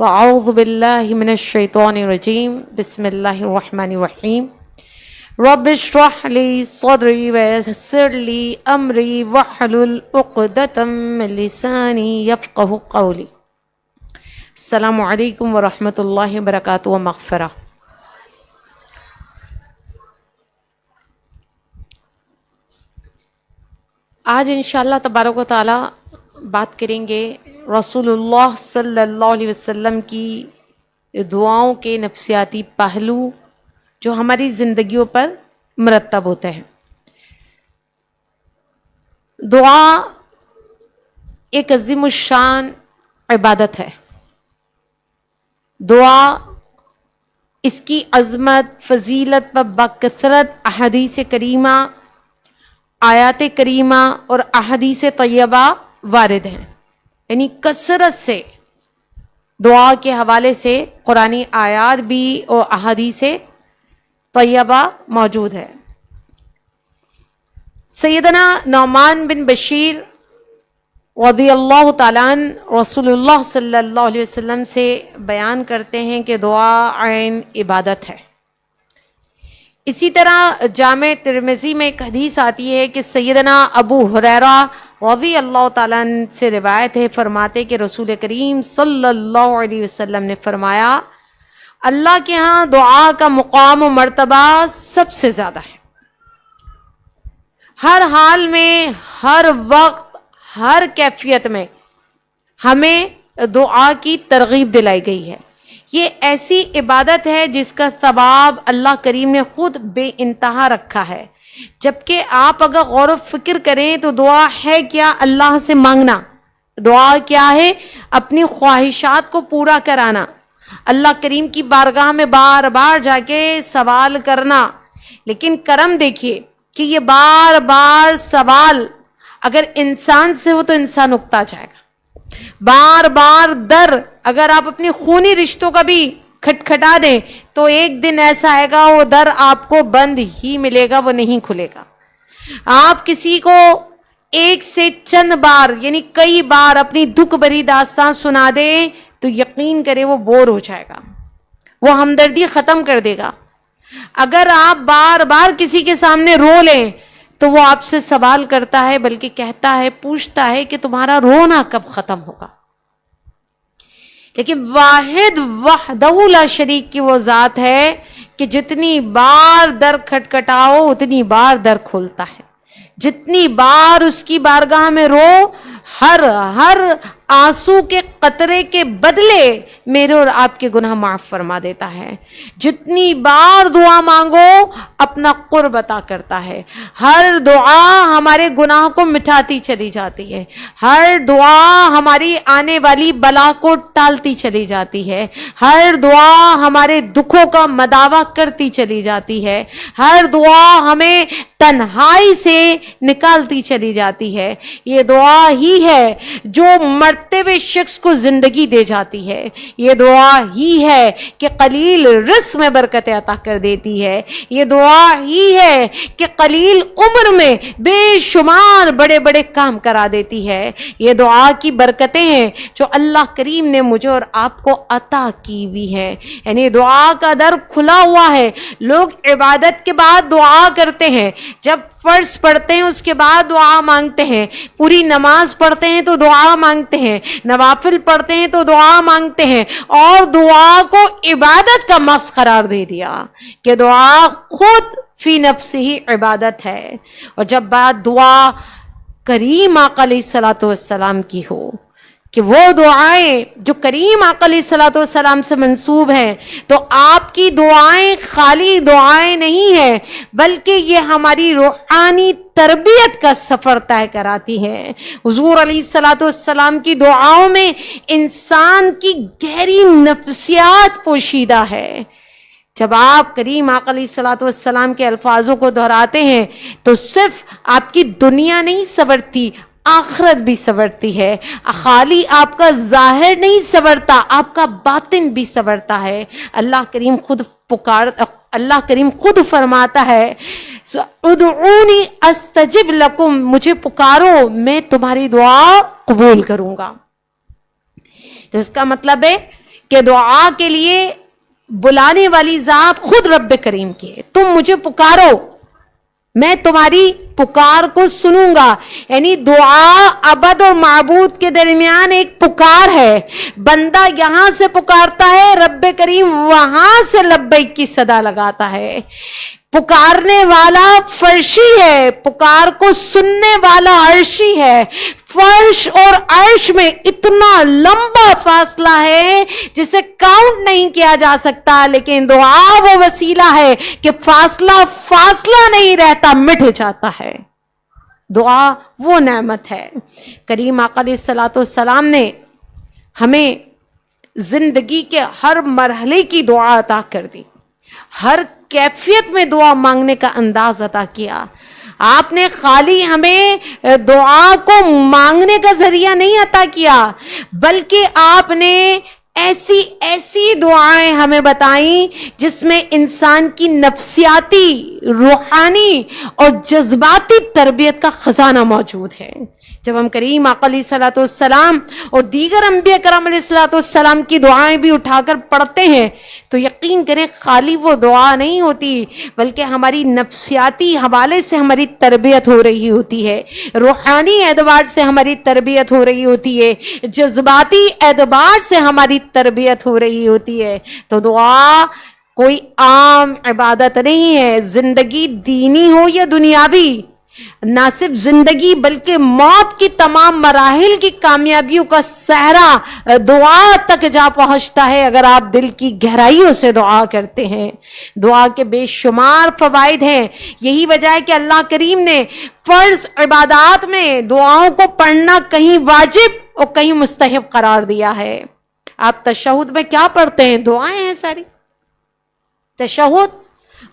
فاعوذ باللہ من الشیطان الرجیم بسم اللہ الرحمن الرحیم رب اشرح لی صدری ویسر لی امری واحلل عقدۃ من لسانی یفقہوا قولی۔ السلام علیکم ورحمۃ اللہ وبرکاتہ و مغفرہ۔ آج انشاءاللہ تبارک و تعالی بات کریں گے رسول اللہ صلی اللہ علیہ وسلم کی دعاؤں کے نفسیاتی پہلو جو ہماری زندگیوں پر مرتب ہوتے ہیں۔ دعا ایک عظیم الشان عبادت ہے۔ دعا اس کی عظمت، فضیلت و بکثرت احادیث کریمہ، آیات کریمہ اور احادیث طیبہ وارد ہیں، یعنی کثرت سے دعا کے حوالے سے قرآنی آیات بھی اور احادیث طیبہ موجود ہے۔ سیدنا نعمان بن بشیر رضی اللہ تعالیٰ عنہ رسول اللہ صلی اللہ علیہ وسلم سے بیان کرتے ہیں کہ دعا عین عبادت ہے۔ اسی طرح جامع ترمذی میں ایک حدیث آتی ہے کہ سیدنا ابو ہریرہ رضی اللہ تعالیٰ عنہ سے روایت ہے، فرماتے کہ رسول کریم صلی اللہ علیہ وسلم نے فرمایا اللہ کے ہاں دعا کا مقام و مرتبہ سب سے زیادہ ہے۔ ہر حال میں، ہر وقت، ہر کیفیت میں ہمیں دعا کی ترغیب دلائی گئی ہے۔ یہ ایسی عبادت ہے جس کا ثواب اللہ کریم نے خود بے انتہا رکھا ہے، جبکہ آپ اگر غور و فکر کریں تو دعا ہے کیا؟ اللہ سے مانگنا۔ دعا کیا ہے؟ اپنی خواہشات کو پورا کرانا، اللہ کریم کی بارگاہ میں بار بار جا کے سوال کرنا۔ لیکن کرم دیکھیے کہ یہ بار بار سوال اگر انسان سے ہو تو انسان اکتا جائے گا۔ بار بار در اگر آپ اپنے خونی رشتوں کا بھی کھٹکھٹا دیں تو ایک دن ایسا آئے گا وہ در آپ کو بند ہی ملے گا، وہ نہیں کھلے گا۔ آپ کسی کو ایک سے چند بار یعنی کئی بار اپنی دکھ بھری داستان سنا دیں تو یقین کرے وہ بور ہو جائے گا، وہ ہمدردی ختم کر دے گا۔ اگر آپ بار بار کسی کے سامنے رو لیں تو وہ آپ سے سوال کرتا ہے، بلکہ کہتا ہے، پوچھتا ہے کہ تمہارا رونا کب ختم ہوگا۔ لیکن واحد وحدہ لا شریک کی وہ ذات ہے کہ جتنی بار در کھٹکھٹاؤ اتنی بار در کھولتا ہے، جتنی بار اس کی بارگاہ میں رو ہر آنسو کے قطرے کے بدلے میرے اور آپ کے گناہ معاف فرما دیتا ہے۔ جتنی بار دعا مانگو اپنا قرب عطا کرتا ہے۔ ہر دعا ہمارے گناہ کو مٹاتی چلی جاتی ہے، ہر دعا ہماری آنے والی بلا کو ٹالتی چلی جاتی ہے، ہر دعا ہمارے دکھوں کا مداوا کرتی چلی جاتی ہے، ہر دعا ہمیں تنہائی سے نکالتی چلی جاتی ہے۔ یہ دعا ہی ہے جو مرتے ہوئے شخص کو زندگی دے جاتی ہے۔ یہ دعا ہی ہے کہ قلیل رزق میں برکت عطا کر دیتی ہے۔ یہ دعا ہی ہے کہ قلیل عمر میں بے شمار بڑے بڑے کام کرا دیتی ہے۔ یہ دعا کی برکتیں ہیں جو اللہ کریم نے مجھے اور آپ کو عطا کی ہوئی ہیں، یعنی دعا کا در کھلا ہوا ہے۔ لوگ عبادت کے بعد دعا کرتے ہیں، جب فرض پڑھتے ہیں اس کے بعد دعا مانگتے ہیں، پوری نماز پڑھتے ہیں تو دعا مانگتے ہیں، نوافل پڑھتے ہیں تو دعا مانگتے ہیں، اور دعا کو عبادت کا مقصد قرار دے دیا کہ دعا خود فی نفس ہی عبادت ہے۔ اور جب بات دعا کریم آقا علیہ الصلوۃ والسلام کی ہو کہ وہ دعائیں جو کریم آقا علیہ الصلوۃ والسلام سے منسوب ہیں، تو آپ کی دعائیں خالی دعائیں نہیں ہیں، بلکہ یہ ہماری روحانی تربیت کا سفر طے کراتی ہے۔ حضور علیہ الصلوۃ والسلام کی دعاؤں میں انسان کی گہری نفسیات پوشیدہ ہے۔ جب آپ کریم آقا علیہ الصلوۃ والسلام کے الفاظوں کو دہراتے ہیں تو صرف آپ کی دنیا نہیں سنورتی، آخرت بھی سنورتی ہے۔ خالی آپ کا ظاہر نہیں سنورتا، آپ کا باطن بھی سنورتا ہے۔ اللہ کریم خود فرماتا ہے ادعونی استجب لکم، مجھے پکارو میں تمہاری دعا قبول کروں گا۔ تو اس کا مطلب ہے کہ دعا کے لیے بلانے والی ذات خود رب کریم کی ہے. تم مجھے پکارو میں تمہاری پکار کو سنوں گا. یعنی دعا عبد اور معبود کے درمیان ایک پکار ہے. بندہ یہاں سے پکارتا ہے، رب کریم وہاں سے لبیک کی صدا لگاتا ہے. پکارنے والا فرشی ہے، پکار کو سننے والا عرشی ہے. فرش اور عرش میں اتنا لمبا فاصلہ ہے جسے کاؤنٹ نہیں کیا جا سکتا، لیکن دعا وہ وسیلہ ہے کہ فاصلہ نہیں رہتا، مٹ جاتا ہے. دعا وہ نعمت ہے. کریم آقا علیہ الصلوۃ والسلام نے ہمیں زندگی کے ہر مرحلے کی دعا عطا کر دی، ہر کیفیت میں دعا مانگنے کا انداز عطا کیا. آپ نے خالی ہمیں دعا کو مانگنے کا ذریعہ نہیں عطا کیا، بلکہ آپ نے ایسی دعائیں ہمیں بتائیں جس میں انسان کی نفسیاتی، روحانی اور جذباتی تربیت کا خزانہ موجود ہے. جب ہم کریم آقا علیہ الصلوۃ والسلام اور دیگر انبیاء کرام علیہ الصلوۃ والسلام کی دعائیں بھی اٹھا کر پڑھتے ہیں تو یقین کریں خالی وہ دعا نہیں ہوتی، بلکہ ہماری نفسیاتی حوالے سے ہماری تربیت ہو رہی ہوتی ہے، روحانی اعتبار سے ہماری تربیت ہو رہی ہوتی ہے، جذباتی اعتبار سے ہماری تربیت ہو رہی ہوتی ہے. تو دعا کوئی عام عبادت نہیں ہے. زندگی دینی ہو یا دنیاوی، نہ صرف زندگی بلکہ موت کی تمام مراحل کی کامیابیوں کا صحرا دعا تک جا پہنچتا ہے اگر آپ دل کی گہرائیوں سے دعا کرتے ہیں. دعا کے بے شمار فوائد ہیں. یہی وجہ ہے کہ اللہ کریم نے فرض عبادات میں دعاؤں کو پڑھنا کہیں واجب اور کہیں مستحب قرار دیا ہے. آپ تشہد میں کیا پڑھتے ہیں؟ دعائیں ہیں ساری. تشہد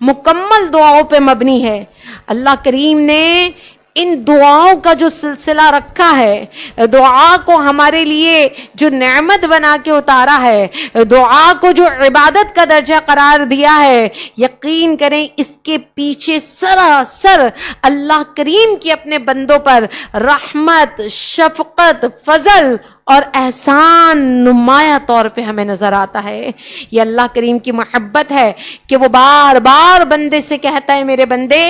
مکمل دعاؤں پہ مبنی ہے. اللہ کریم نے ان دعاؤں کا جو سلسلہ رکھا ہے، دعا کو ہمارے لیے جو نعمت بنا کے اتارا ہے، دعا کو جو عبادت کا درجہ قرار دیا ہے، یقین کریں اس کے پیچھے سراسر اللہ کریم کی اپنے بندوں پر رحمت، شفقت، فضل اور احسان نمایاں طور پہ ہمیں نظر آتا ہے. یہ اللہ کریم کی محبت ہے کہ وہ بار بار بندے سے کہتا ہے، میرے بندے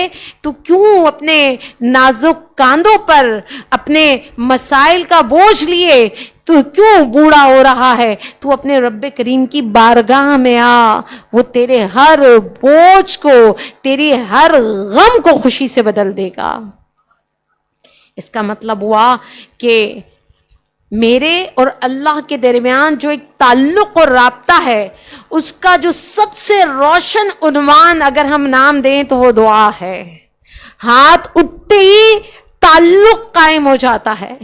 تو کیوں اپنے نازک کاندھوں پر اپنے مسائل کا بوجھ لیے تو کیوں بوڑھا ہو رہا ہے؟ تو اپنے رب کریم کی بارگاہ میں آ، وہ تیرے ہر بوجھ کو، تیری ہر غم کو خوشی سے بدل دے گا. اس کا مطلب ہوا کہ میرے اور اللہ کے درمیان جو ایک تعلق اور رابطہ ہے، اس کا جو سب سے روشن عنوان اگر ہم نام دیں تو وہ دعا ہے. ہاتھ اٹھتے ہی تعلق قائم ہو جاتا ہے.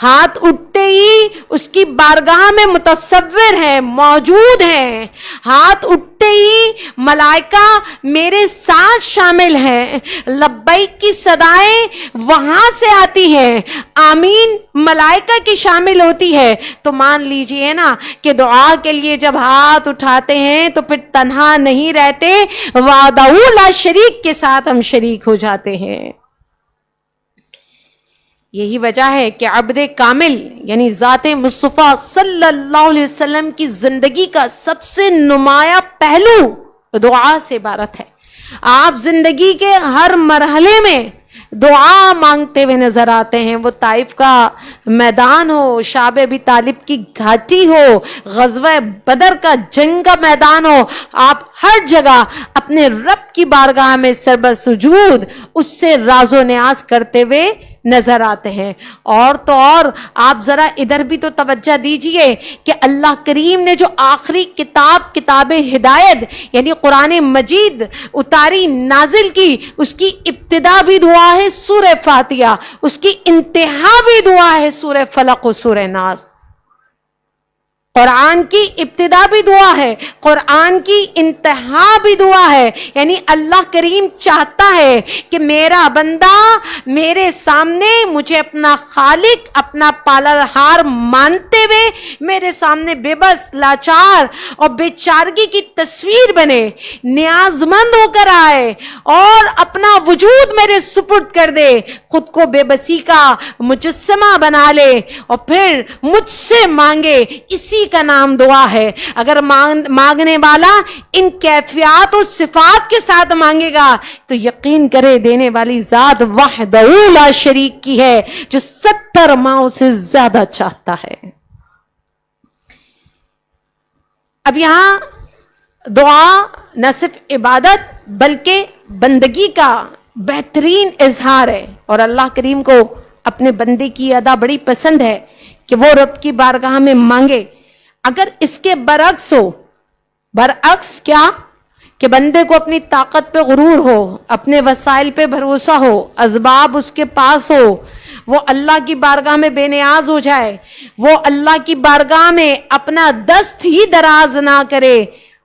ہاتھ اٹھتے ہی اس کی بارگاہ میں متصور ہے، موجود ہیں. ہاتھ اٹھتے ہی ملائکہ میرے ساتھ شامل ہیں. لبیک کی صدائیں وہاں سے آتی ہیں، آمین ملائکہ کی شامل ہوتی ہے. تو مان لیجئے نا کہ دعا کے لیے جب ہاتھ اٹھاتے ہیں تو پھر تنہا نہیں رہتے، وحدہ لا شریک کے ساتھ ہم شریک ہو جاتے ہیں. یہی وجہ ہے کہ عبد کامل یعنی ذات مصطفیٰ صلی اللہ علیہ وسلم کی زندگی کا سب سے نمایاں پہلو دعا سے عبارت ہے. آپ زندگی کے ہر مرحلے میں دعا مانگتے ہوئے نظر آتے ہیں. وہ طائف کا میدان ہو، شعب ابی طالب کی گھاٹی ہو، غزوہ بدر کا جنگ کا میدان ہو، آپ ہر جگہ اپنے رب کی بارگاہ میں سربر سجود اس سے راز و نیاز کرتے ہوئے نظر آتے ہیں. اور تو اور آپ ذرا ادھر بھی تو توجہ دیجئے کہ اللہ کریم نے جو آخری کتاب ہدایت یعنی قرآن مجید اتاری، نازل کی، اس کی ابتدا بھی دعا ہے سورہ فاتحہ، اس کی انتہا بھی دعا ہے سورہ فلق و سورہ ناس. قرآن کی ابتدا بھی دعا ہے، قرآن کی انتہا بھی دعا ہے. یعنی اللہ کریم چاہتا ہے کہ میرا بندہ میرے سامنے مجھے اپنا خالق، اپنا پالنہار مانتے ہوئے میرے سامنے بے بس، لاچار اور بے چارگی کی تصویر بنے، نیاز مند ہو کر آئے اور اپنا وجود میرے سپرد کر دے، خود کو بے بسی کا مجسمہ بنا لے اور پھر مجھ سے مانگے. اسی ہی کا نام دعا ہے. اگر مانگنے والا ان کیفیات و صفات کے ساتھ مانگے گا تو یقین کرے دینے والی ذات وحدہ لا شریک کی ہے جو 70 ماؤں سے زیادہ چاہتا ہے. اب یہاں دعا نہ صرف عبادت بلکہ بندگی کا بہترین اظہار ہے، اور اللہ کریم کو اپنے بندے کی ادا بڑی پسند ہے کہ وہ رب کی بارگاہ میں مانگے. اگر اس کے برعکس ہو، برعکس کیا کہ بندے کو اپنی طاقت پہ غرور ہو، اپنے وسائل پہ بھروسہ ہو، اسباب اس کے پاس ہو، وہ اللہ کی بارگاہ میں بے نیاز ہو جائے، وہ اللہ کی بارگاہ میں اپنا دست ہی دراز نہ کرے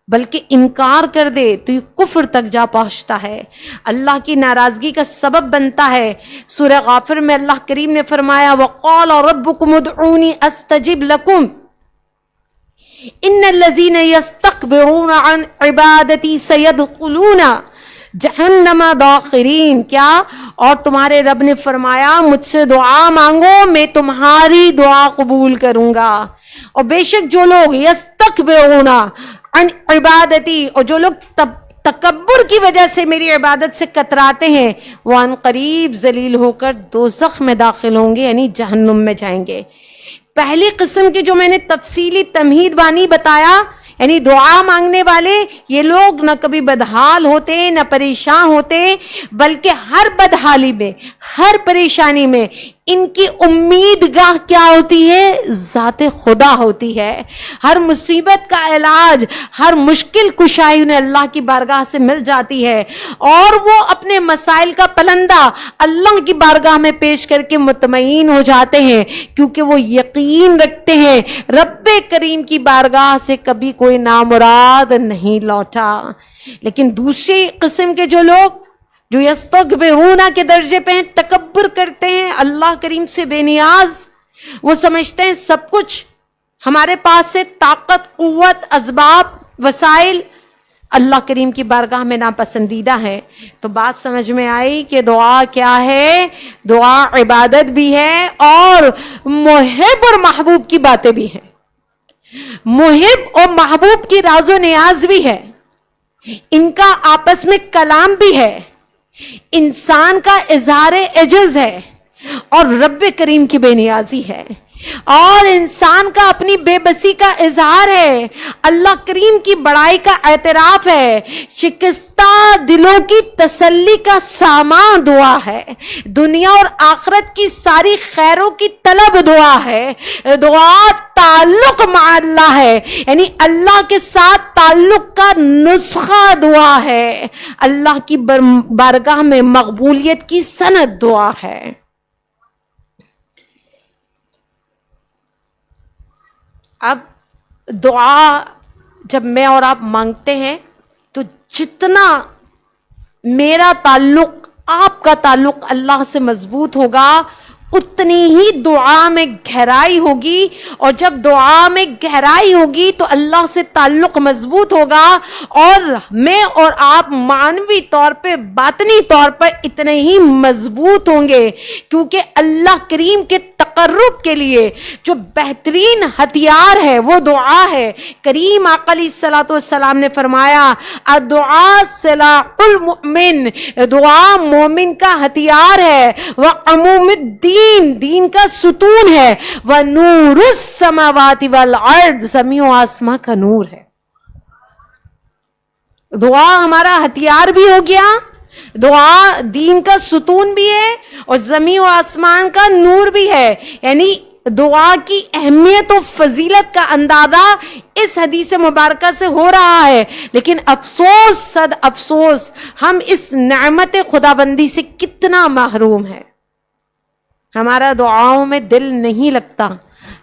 بلکہ انکار کر دے تو یہ کفر تک جا پہنچتا ہے، اللہ کی ناراضگی کا سبب بنتا ہے. سورہ غافر میں اللہ کریم نے فرمایا وَقَالَ رَبُّكُمُ ادْعُونِي أَسْتَجِبْ لَكُمْ إِنَّ الَّذِينَ يَسْتَكْبِرُونَ عَنْ عِبَادَتِي سَيَدْخُلُونَ جہنم داخرین. کیا؟ اور تمہارے رب نے فرمایا مجھ سے دعا مانگو میں تمہاری دعا قبول کروں گا. اور بے شک جو لوگ یستکبرون عن عبادتی، اور جو لوگ تکبر کی وجہ سے میری عبادت سے کتراتے ہیں، وہ ان قریب ذلیل ہو کر دوزخ میں داخل ہوں گے، یعنی جہنم میں جائیں گے. پہلی قسم کی جو میں نے تفصیلی تمہید بانی بتایا، یعنی دعا مانگنے والے یہ لوگ نہ کبھی بدحال ہوتے نہ پریشان ہوتے، بلکہ ہر بدحالی میں، ہر پریشانی میں ان کی امید گاہ کیا ہوتی ہے؟ ذات خدا ہوتی ہے. ہر مصیبت کا علاج، ہر مشکل کشائی انہیں اللہ کی بارگاہ سے مل جاتی ہے، اور وہ اپنے مسائل کا پلندہ اللہ کی بارگاہ میں پیش کر کے مطمئن ہو جاتے ہیں، کیونکہ وہ یقین رکھتے ہیں رب کریم کی بارگاہ سے کبھی کوئی نامراد نہیں لوٹا. لیکن دوسری قسم کے جو لوگ جو یستکبرون کے درجے پہ ہیں، تکبر کرتے ہیں، اللہ کریم سے بے نیاز، وہ سمجھتے ہیں سب کچھ ہمارے پاس سے طاقت، قوت، اسباب، وسائل اللہ کریم کی بارگاہ میں ناپسندیدہ ہے. تو بات سمجھ میں آئی کہ دعا کیا ہے؟ دعا عبادت بھی ہے اور محب اور محبوب کی باتیں بھی ہیں، محب اور محبوب کی راز و نیاز بھی ہے، ان کا آپس میں کلام بھی ہے، انسان کا اظہار عجز ہے اور رب کریم کی بے نیازی ہے، اور انسان کا اپنی بے بسی کا اظہار ہے، اللہ کریم کی بڑائی کا اعتراف ہے، شکستہ دلوں کی تسلی کا سامان دعا ہے، دنیا اور آخرت کی ساری خیروں کی طلب دعا ہے. دعا تعلق مع اللہ ہے، یعنی اللہ کے ساتھ تعلق کا نسخہ دعا ہے، اللہ کی بارگاہ میں مقبولیت کی سند دعا ہے. اب دعا جب میں اور آپ مانگتے ہیں تو جتنا میرا تعلق، آپ کا تعلق اللہ سے مضبوط ہوگا، اتنی ہی دعا میں گہرائی ہوگی، اور جب دعا میں گہرائی ہوگی تو اللہ سے تعلق مضبوط ہوگا، اور میں اور آپ معنوی طور پہ، باطنی طور پر اتنے ہی مضبوط ہوں گے، کیونکہ اللہ کریم کے تقرب کے لیے جو بہترین ہتھیار ہے وہ دعا ہے. کریم آقا علیہ الصلوۃ والسلام نے فرمایا الدعاء سلاح المؤمن، دعا مومن کا ہتھیار ہے، وعموم الدین، دین کا ستون ہے، ونور السماوات والارض، زمین و آسمان کا نور ہے. دعا ہمارا ہتھیار بھی ہو گیا، دعا دین کا ستون بھی ہے اور زمین و آسمان کا نور بھی ہے. یعنی دعا کی اہمیت و فضیلت کا اندازہ اس حدیث مبارکہ سے ہو رہا ہے. لیکن افسوس، صد افسوس، ہم اس نعمت خدا بندی سے کتنا محروم ہیں. ہمارا دعاؤں میں دل نہیں لگتا،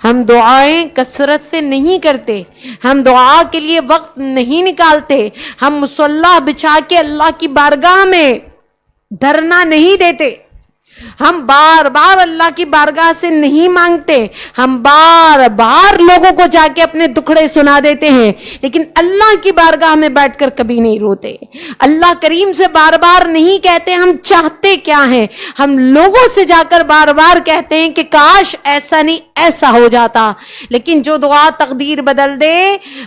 ہم دعائیں کثرت سے نہیں کرتے، ہم دعا کے لیے وقت نہیں نکالتے، ہم مصلی بچھا کے اللہ کی بارگاہ میں دھرنا نہیں دیتے، ہم بار بار اللہ کی بارگاہ سے نہیں مانگتے, ہم بار بار لوگوں کو جا کے اپنے دکھڑے سنا دیتے ہیں, لیکن اللہ کی بارگاہ میں بیٹھ کر کبھی نہیں روتے. اللہ کریم سے بار بار نہیں کہتے ہم چاہتے کیا ہیں, ہم لوگوں سے جا کر بار بار کہتے ہیں کہ کاش ایسا نہیں ایسا ہو جاتا. لیکن جو دعا تقدیر بدل دے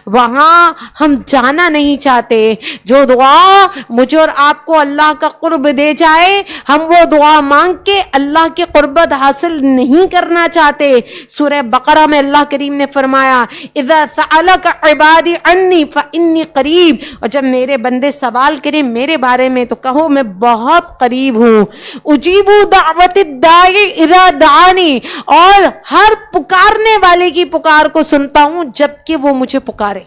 وہاں ہم جانا نہیں چاہتے. جو دعا مجھے اور آپ کو اللہ کا قرب دے جائے, ہم وہ دعا مانگ کہ اللہ کی قربت حاصل نہیں کرنا چاہتے. سورہ بقرہ میں اللہ کریم نے فرمایا اذا سألک عبادی عنی فانی قریب, اور جب میرے بندے سوال کریں میرے بارے میں تو کہو میں بہت قریب ہوں. اجیب دعوت الداعی اذا دعانی, اور ہر پکارنے والے کی پکار کو سنتا ہوں جب کہ وہ مجھے پکارے.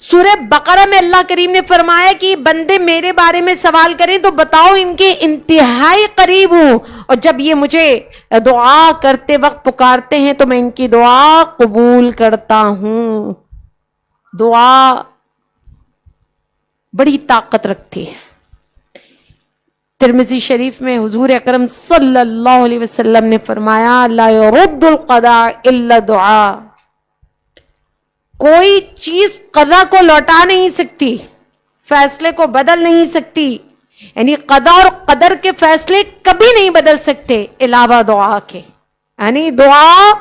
سورہ بقرہ میں اللہ کریم نے فرمایا کہ بندے میرے بارے میں سوال کریں تو بتاؤ ان کے انتہائی قریب ہوں, اور جب یہ مجھے دعا کرتے وقت پکارتے ہیں تو میں ان کی دعا قبول کرتا ہوں. دعا بڑی طاقت رکھتی ہے. ترمذی شریف میں حضور اکرم صلی اللہ علیہ وسلم نے فرمایا لا يرد القضاء الا دعا, کوئی چیز قضا کو لوٹا نہیں سکتی, فیصلے کو بدل نہیں سکتی, یعنی قضا اور قدر کے فیصلے کبھی نہیں بدل سکتے علاوہ دعا کے. یعنی دعا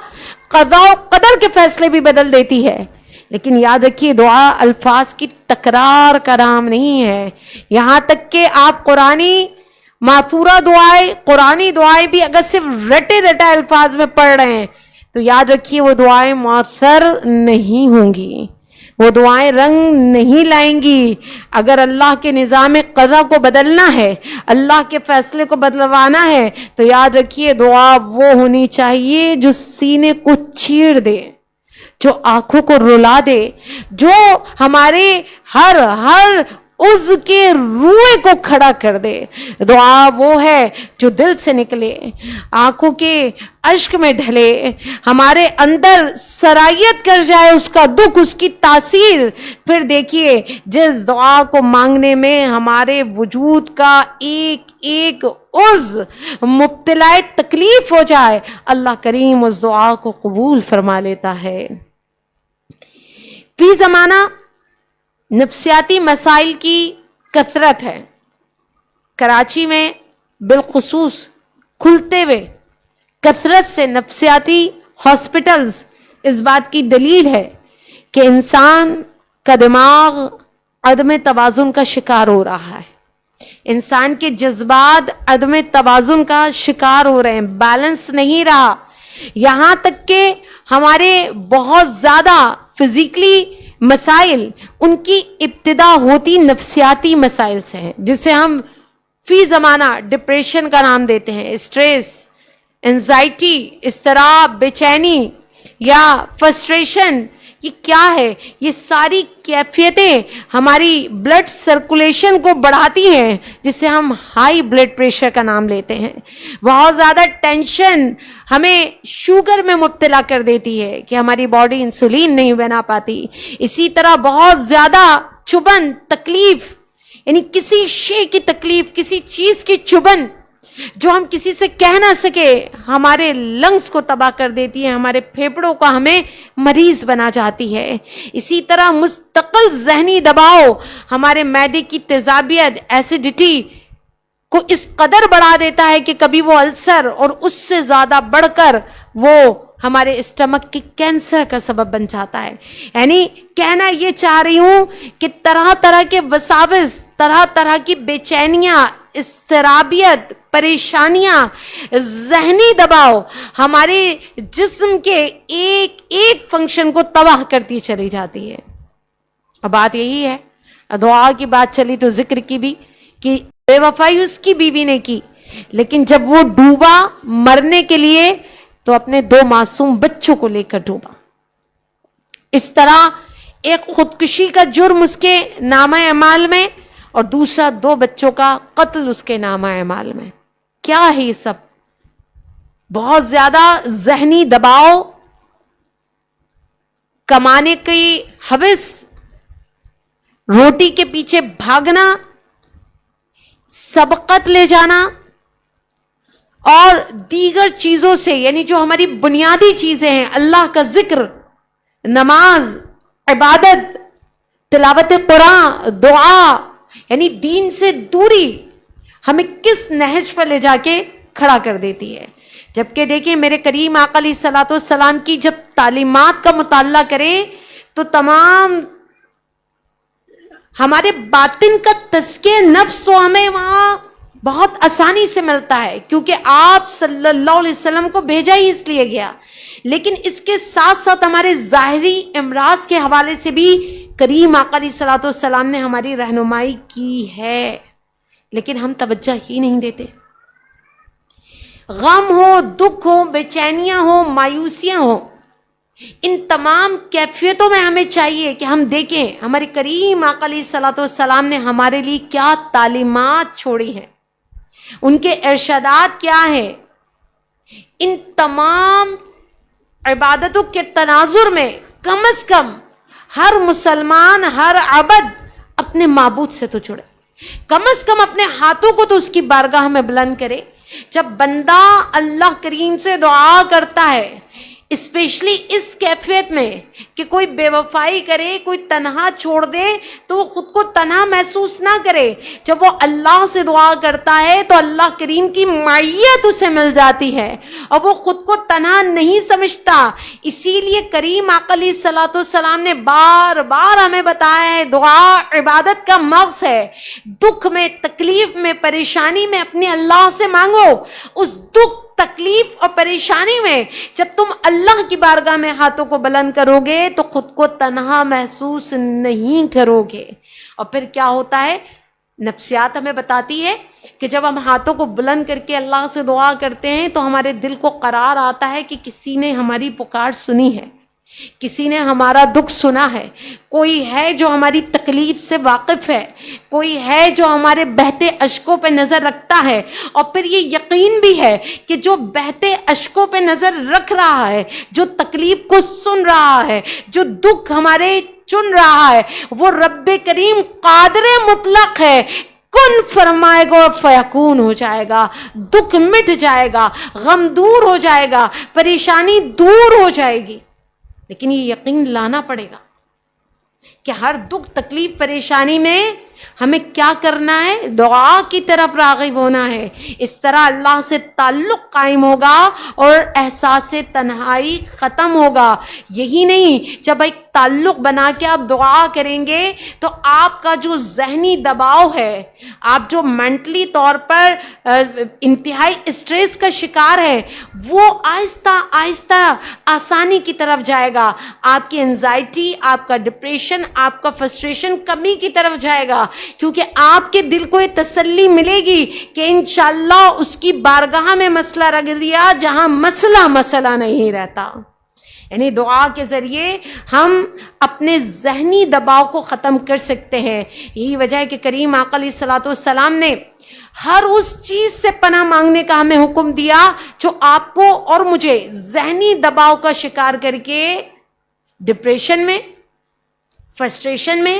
قضا اور قدر کے فیصلے بھی بدل دیتی ہے. لیکن یاد رکھیے دعا الفاظ کی تکرار کا نام نہیں ہے. یہاں تک کہ آپ قرآنی ماثورہ دعائیں, قرآنی دعائیں بھی اگر صرف رٹے رٹے الفاظ میں پڑھ رہے ہیں تو یاد رکھیے وہ دعائیں مؤثر نہیں ہوں گی, وہ دعائیں رنگ نہیں لائیں گی. اگر اللہ کے نظام قضا کو بدلنا ہے, اللہ کے فیصلے کو بدلوانا ہے, تو یاد رکھیے دعا وہ ہونی چاہیے جو سینے کو چیر دے, جو آنکھوں کو رلا دے, جو ہمارے ہر عضو کے روئے کو کھڑا کر دے. دعا وہ ہے جو دل سے نکلے, آنکھوں کے اشک میں ڈھلے, ہمارے اندر سرایت کر جائے اس کا دکھ, اس کی تاثیر. پھر دیکھیے جس دعا کو مانگنے میں ہمارے وجود کا ایک ایک عضو مبتلا تکلیف ہو جائے, اللہ کریم اس دعا کو قبول فرما لیتا ہے. فی زمانہ نفسیاتی مسائل کی کثرت ہے. کراچی میں بالخصوص کھلتے ہوئے کثرت سے نفسیاتی ہاسپٹلز اس بات کی دلیل ہے کہ انسان کا دماغ عدم توازن کا شکار ہو رہا ہے. انسان کے جذبات عدم توازن کا شکار ہو رہے ہیں, بیلنس نہیں رہا. یہاں تک کہ ہمارے بہت زیادہ فزیکلی مسائل ان کی ابتدا ہوتی نفسیاتی مسائل سے ہیں, جسے ہم فی زمانہ ڈپریشن کا نام دیتے ہیں. اسٹریس, انزائٹی, اضطراب, بے چینی یا فرسٹریشن, یہ کیا ہے؟ یہ ساری کیفیتیں ہماری بلڈ سرکولیشن کو بڑھاتی ہیں, جسے ہم ہائی بلڈ پریشر کا نام لیتے ہیں. بہت زیادہ ٹینشن ہمیں شوگر میں مبتلا کر دیتی ہے کہ ہماری باڈی انسولین نہیں بنا پاتی. اسی طرح بہت زیادہ چبھن, تکلیف, یعنی کسی شے کی تکلیف, کسی چیز کی چبھن جو ہم کسی سے کہہ نہ سکے, ہمارے لنگز کو تباہ کر دیتی ہے, ہمارے پھیپڑوں کا ہمیں مریض بنا جاتی ہے. اسی طرح مستقل ذہنی دباؤ ہمارے معدے کی تیزابیت, ایسیڈیٹی کو اس قدر بڑھا دیتا ہے کہ کبھی وہ السر اور اس سے زیادہ بڑھ کر وہ ہمارے اسٹمک کے کینسر کا سبب بن جاتا ہے. یعنی کہنا یہ چاہ رہی ہوں کہ طرح طرح کے وساوس, طرح طرح کی بے چینیاں, اضطرابیت, پریشانیاں, ذہنی دباؤ ہمارے جسم کے ایک ایک فنکشن کو تباہ کرتی چلی جاتی ہے. اب بات یہی ہے, دعا کی بات چلی تو ذکر کی بھی کہ بے وفائی اس کی بیوی نے کی, لیکن جب وہ ڈوبا مرنے کے لیے تو اپنے 2 معصوم بچوں کو لے کر ڈوبا. اس طرح ایک خودکشی کا جرم اس کے نامہ اعمال میں اور دوسرا 2 بچوں کا قتل اس کے نامہ اعمال میں. کیا ہے یہ سب؟ بہت زیادہ ذہنی دباؤ, کمانے کی ہوس, روٹی کے پیچھے بھاگنا, سبقت لے جانا, اور دیگر چیزوں سے، یعنی جو ہماری بنیادی چیزیں ہیں، اللہ کا ذکر، نماز، عبادت، تلاوت قرآن، دعا، یعنی دین سے دوری ہمیں کس نہج پر لے جا کے کھڑا کر دیتی ہے. جبکہ دیکھیں میرے کریم آقا علیہ الصلوۃ والسلام کی جب تعلیمات کا مطالعہ کریں تو تمام ہمارے باطن کا تزکیہ نفس تو ہمیں وہاں بہت آسانی سے ملتا ہے، کیونکہ آپ صلی اللہ علیہ وسلم کو بھیجا ہی اس لیے گیا. لیکن اس کے ساتھ ساتھ ہمارے ظاہری امراض کے حوالے سے بھی کریم آقا علیہ الصلوۃ والسلام نے ہماری رہنمائی کی ہے، لیکن ہم توجہ ہی نہیں دیتے. غم ہو، دکھ ہو، بے چینیاں ہو، مایوسیاں ہو، ان تمام کیفیتوں میں ہمیں چاہیے کہ ہم دیکھیں ہمارے کریم آقا علیہ الصلوۃ والسلام نے ہمارے لیے کیا تعلیمات چھوڑی ہیں، ان کے ارشادات کیا ہیں. ان تمام عبادتوں کے تناظر میں کم از کم ہر مسلمان، ہر عبد اپنے معبود سے تو جڑے، کم از کم اپنے ہاتھوں کو تو اس کی بارگاہ میں بلند کرے. جب بندہ اللہ کریم سے دعا کرتا ہے، اسپیشلی اس کیفیت میں کہ کوئی بے وفائی کرے، کوئی تنہا چھوڑ دے، تو وہ خود کو تنہا محسوس نہ کرے. جب وہ اللہ سے دعا کرتا ہے تو اللہ کریم کی معیت اسے مل جاتی ہے اور وہ خود کو تنہا نہیں سمجھتا. اسی لیے کریم آقا علیہ الصلوۃ والسلام نے بار بار ہمیں بتایا ہے دعا عبادت کا مغز ہے. دکھ میں، تکلیف میں، پریشانی میں اپنے اللہ سے مانگو. اس دکھ، تکلیف اور پریشانی میں جب تم اللہ کی بارگاہ میں ہاتھوں کو بلند کرو گے تو خود کو تنہا محسوس نہیں کرو گے. اور پھر کیا ہوتا ہے، نفسیات ہمیں بتاتی ہے کہ جب ہم ہاتھوں کو بلند کر کے اللہ سے دعا کرتے ہیں تو ہمارے دل کو قرار آتا ہے کہ کسی نے ہماری پکار سنی ہے، کسی نے ہمارا دکھ سنا ہے، کوئی ہے جو ہماری تکلیف سے واقف ہے، کوئی ہے جو ہمارے بہتے اشکوں پہ نظر رکھتا ہے. اور پھر یہ یقین بھی ہے کہ جو بہتے اشکوں پہ نظر رکھ رہا ہے، جو تکلیف کو سن رہا ہے، جو دکھ ہمارے چن رہا ہے، وہ رب کریم قادر مطلق ہے. کن فرمائے گا اور فیکون ہو جائے گا، دکھ مٹ جائے گا، غم دور ہو جائے گا، پریشانی دور ہو جائے گی. لیکن یہ یقین لانا پڑے گا کہ ہر دکھ، تکلیف، پریشانی میں ہمیں کیا کرنا ہے، دعا کی طرف راغب ہونا ہے. اس طرح اللہ سے تعلق قائم ہوگا اور احساس تنہائی ختم ہوگا. یہی نہیں، جب ایک تعلق بنا کے آپ دعا کریں گے تو آپ کا جو ذہنی دباؤ ہے، آپ جو مینٹلی طور پر انتہائی اسٹریس کا شکار ہے، وہ آہستہ آہستہ آسانی کی طرف جائے گا. آپ کی انزائٹی، آپ کا ڈپریشن، آپ کا فرسٹریشن کمی کی طرف جائے گا، کیونکہ آپ کے دل کو یہ تسلی ملے گی کہ انشاءاللہ اس کی بارگاہ میں مسئلہ رکھ دیا جہاں مسئلہ نہیں رہتا. یعنی دعا کے ذریعے ہم اپنے ذہنی دباؤ کو ختم کر سکتے ہیں. یہی وجہ ہے کہ کریم آقا علیہ الصلوۃ والسلام نے ہر اس چیز سے پناہ مانگنے کا ہمیں حکم دیا جو آپ کو اور مجھے ذہنی دباؤ کا شکار کر کے ڈپریشن میں، فرسٹریشن میں،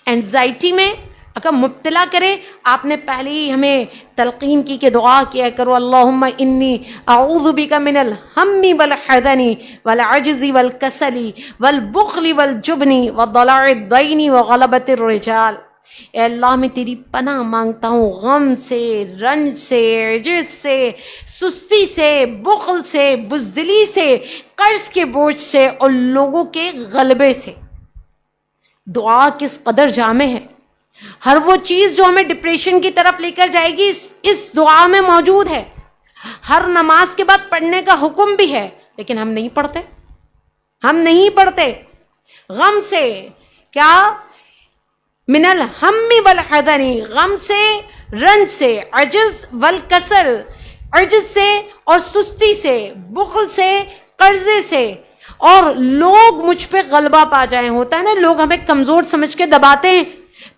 اینزائٹی میں اگر مبتلا کرے. آپ نے پہلے ہی ہمیں تلقین کی کہ دعا کیا کرو، اللہم انی اعوذ بک من الہم والحزن والعجز والکسل والبخل والجبن وضلع الدین وغلبۃ الرجال. اے اللہ میں تیری پناہ مانگتا ہوں غم سے، رنج سے، عجز سے، سستی سے، بخل سے، بزدلی سے، قرض کے بوجھ سے اور لوگوں کے غلبے سے. دعا کس قدر جامع ہے، ہر وہ چیز جو ہمیں ڈپریشن کی طرف لے کر جائے گی اس دعا میں موجود ہے. ہر نماز کے بعد پڑھنے کا حکم بھی ہے، لیکن ہم نہیں پڑھتے. ہم نہیں پڑھتے. غم سے کیا، من الہم والحزن، غم سے، رنج سے، عجز والکسل، عجز سے اور سستی سے، بخل سے، قرضے سے، اور لوگ مجھ پہ غلبہ پا جائیں. ہوتا ہے نا، لوگ ہمیں کمزور سمجھ کے دباتے ہیں.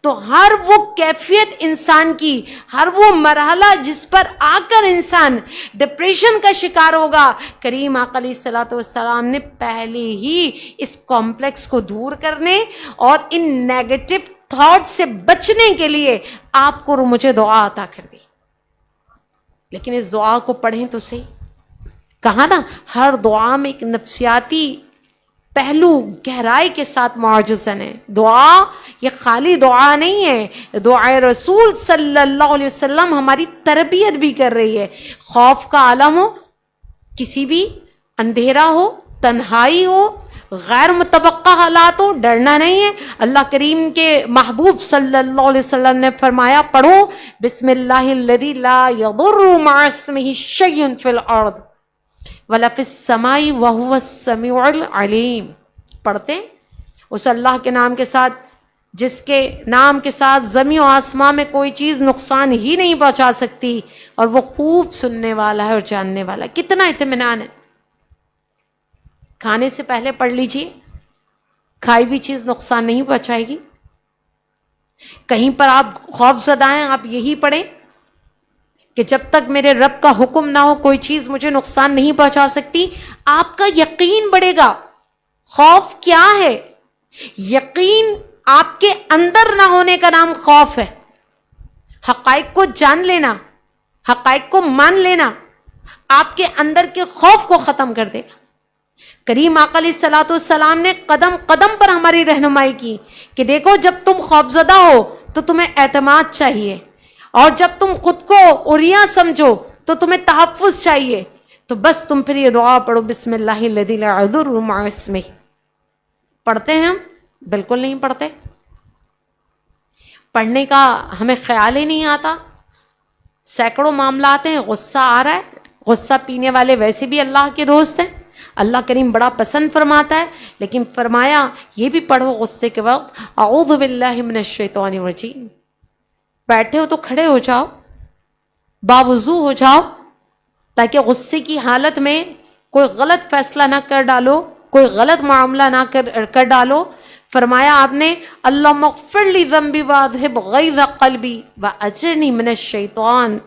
تو ہر وہ کیفیت انسان کی، ہر وہ مرحلہ جس پر آ کر انسان ڈپریشن کا شکار ہوگا، کریم آقا علیہ الصلوۃ والسلام نے پہلے ہی اس کمپلیکس کو دور کرنے اور ان نیگیٹو تھاٹ سے بچنے کے لیے آپ کو اور مجھے دعا عطا کر دی. لیکن اس دعا کو پڑھیں تو صحیح. کہا نا ہر دعا میں ایک نفسیاتی پہلو گہرائی کے ساتھ معجزن ہے. دعا یہ خالی دعا نہیں ہے، دعائے رسول صلی اللہ علیہ وسلم ہماری تربیت بھی کر رہی ہے. خوف کا عالم ہو، کسی بھی اندھیرا ہو، تنہائی ہو، غیر متوقع حالات ہو، ڈرنا نہیں ہے. اللہ کریم کے محبوب صلی اللہ علیہ وسلم نے فرمایا پڑھو بسم اللہ الذی لا یضر مع اسمہ شیء فی الارض ولا فی السماء وہو السمیع العلیم. پڑھتے ہیں اس اللہ کے نام کے ساتھ جس کے نام کے ساتھ زمین و آسمان میں کوئی چیز نقصان ہی نہیں پہنچا سکتی، اور وہ خوب سننے والا ہے اور جاننے والا. کتنا اطمینان ہے. کھانے سے پہلے پڑھ لیجئے، کھائی بھی چیز نقصان نہیں پہنچائے گی. کہیں پر آپ خوف زدہ ہیں، آپ یہی پڑھیں کہ جب تک میرے رب کا حکم نہ ہو کوئی چیز مجھے نقصان نہیں پہنچا سکتی. آپ کا یقین بڑھے گا. خوف کیا ہے؟ یقین آپ کے اندر نہ ہونے کا نام خوف ہے. حقائق کو جان لینا، حقائق کو مان لینا آپ کے اندر کے خوف کو ختم کر دے گا. کریم آقا علیہ الصلوۃ والسلام نے قدم قدم پر ہماری رہنمائی کی کہ دیکھو جب تم خوفزدہ ہو تو تمہیں اعتماد چاہیے، اور جب تم خود کو عریاں سمجھو تو تمہیں تحفظ چاہیے. تو بس تم پھر یہ دعا پڑھو بسم اللہ الذی لا یضر مع اسمہ. پڑھتے ہیں ہم؟ بالکل نہیں پڑھتے. پڑھنے کا ہمیں خیال ہی نہیں آتا. سینکڑوں معاملات ہیں، غصہ آ رہا ہے، غصہ پینے والے ویسے بھی اللہ کے دوست ہیں، اللہ کریم بڑا پسند فرماتا ہے، لیکن فرمایا یہ بھی پڑھو غصے کے وقت اعوذ باللہ من الشیطان الرجیم. بیٹھے ہو تو کھڑے ہو جاؤ، باوضو ہو جاؤ، تاکہ غصے کی حالت میں کوئی غلط فیصلہ نہ کر ڈالو، کوئی غلط معاملہ نہ کر ڈالو. فرمایا آپ نے اللہم اغفر لی ذنبی واذہب غیظ قلبی واجرنی من الشیطان.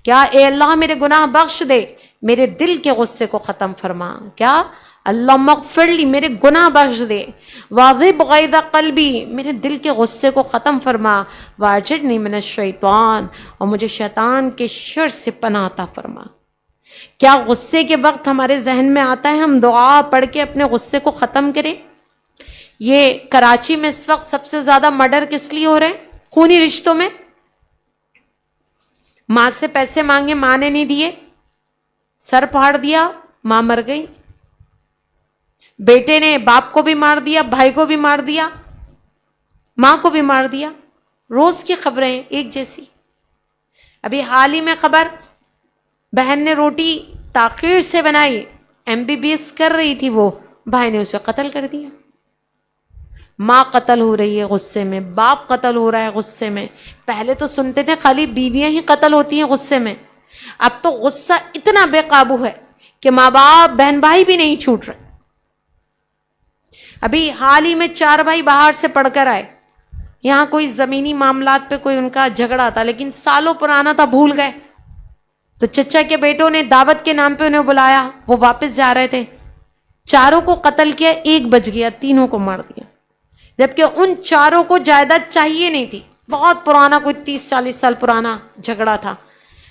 کیا اے اللہ میرے گناہ بخش دے، میرے دل کے غصے کو ختم فرما. کیا اللہم اغفر لی، میرے گناہ بخش دے، واذہب غیظ قلبی، میرے دل کے غصے کو ختم فرما، واجرنی من الشیطان، اور مجھے شیطان کے شر سے پناہ عطا فرما. کیا غصے کے وقت ہمارے ذہن میں آتا ہے ہم دعا پڑھ کے اپنے غصے کو ختم کریں؟ یہ کراچی میں اس وقت سب سے زیادہ مرڈر کس لیے ہو رہے ہیں؟ خونی رشتوں میں. ماں سے پیسے مانگے، ماں نے نہیں دیے، سر پھاڑ دیا، ماں مر گئی. بیٹے نے باپ کو بھی مار دیا، بھائی کو بھی مار دیا، ماں کو بھی مار دیا. روز کی خبریں ہیں ایک جیسی. ابھی حال ہی میں خبر، بہن نے روٹی تاخیر سے بنائی، MBBS کر رہی تھی وہ، بھائی نے اسے قتل کر دیا. ماں قتل ہو رہی ہے غصے میں، باپ قتل ہو رہا ہے غصے میں. پہلے تو سنتے تھے خالی بیویاں ہی قتل ہوتی ہیں غصے میں، اب تو غصہ اتنا بے قابو ہے کہ ماں باپ بہن بھائی بھی نہیں چھوٹ رہے. ابھی حال ہی میں 4 بھائی باہر سے پڑھ کر آئے. یہاں کوئی زمینی معاملات پہ کوئی ان کا جھگڑا تھا، لیکن سالوں پرانا تھا، بھول گئے. تو چچا کے بیٹوں نے دعوت کے نام پہ انہیں بلایا، وہ واپس جا رہے تھے، چاروں کو قتل کیا، 1 بچ گیا، تینوں کو مار دیا. جبکہ ان چاروں کو جائیداد چاہیے نہیں تھی، بہت پرانا، کوئی 30-40 سال پرانا جھگڑا تھا.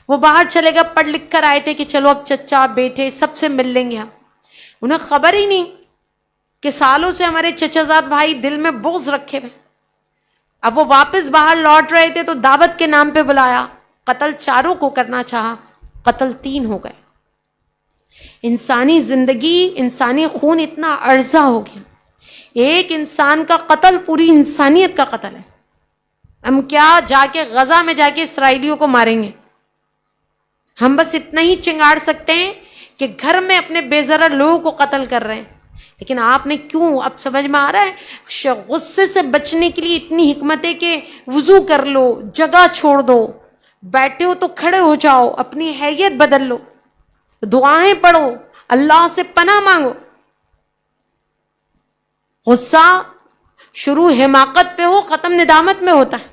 وہ باہر چلے گئے، پڑھ لکھ کر آئے تھے کہ چلو اب چچا بیٹے سب سے مل لیں گے ہم. انہیں خبر ہی نہیں کہ سالوں سے ہمارے چچا زاد بھائی دل میں بغض رکھے ہوئے. اب وہ واپس باہر لوٹ رہے تھے تو دعوت کے نام پہ بلایا، قتل چاروں کو کرنا چاہا، قتل 3 ہو گئے. انسانی زندگی، انسانی خون اتنا عرضہ ہو گیا. ایک انسان کا قتل پوری انسانیت کا قتل ہے. ہم کیا جا کے غزہ میں جا کے اسرائیلیوں کو ماریں گے؟ ہم بس اتنا ہی چنگاڑ سکتے ہیں کہ گھر میں اپنے بے ضرر لوگوں کو قتل کر رہے ہیں. لیکن آپ نے کیوں، اب سمجھ میں آ رہا ہے غصے سے بچنے کے لیے اتنی حکمت ہے کہ وضو کر لو، جگہ چھوڑ دو، بیٹھے ہو تو کھڑے ہو جاؤ، اپنی حیت بدل لو، دعائیں پڑھو، اللہ سے پناہ مانگو. غصہ شروع حماقت پہ ہو، ختم ندامت میں ہوتا ہے.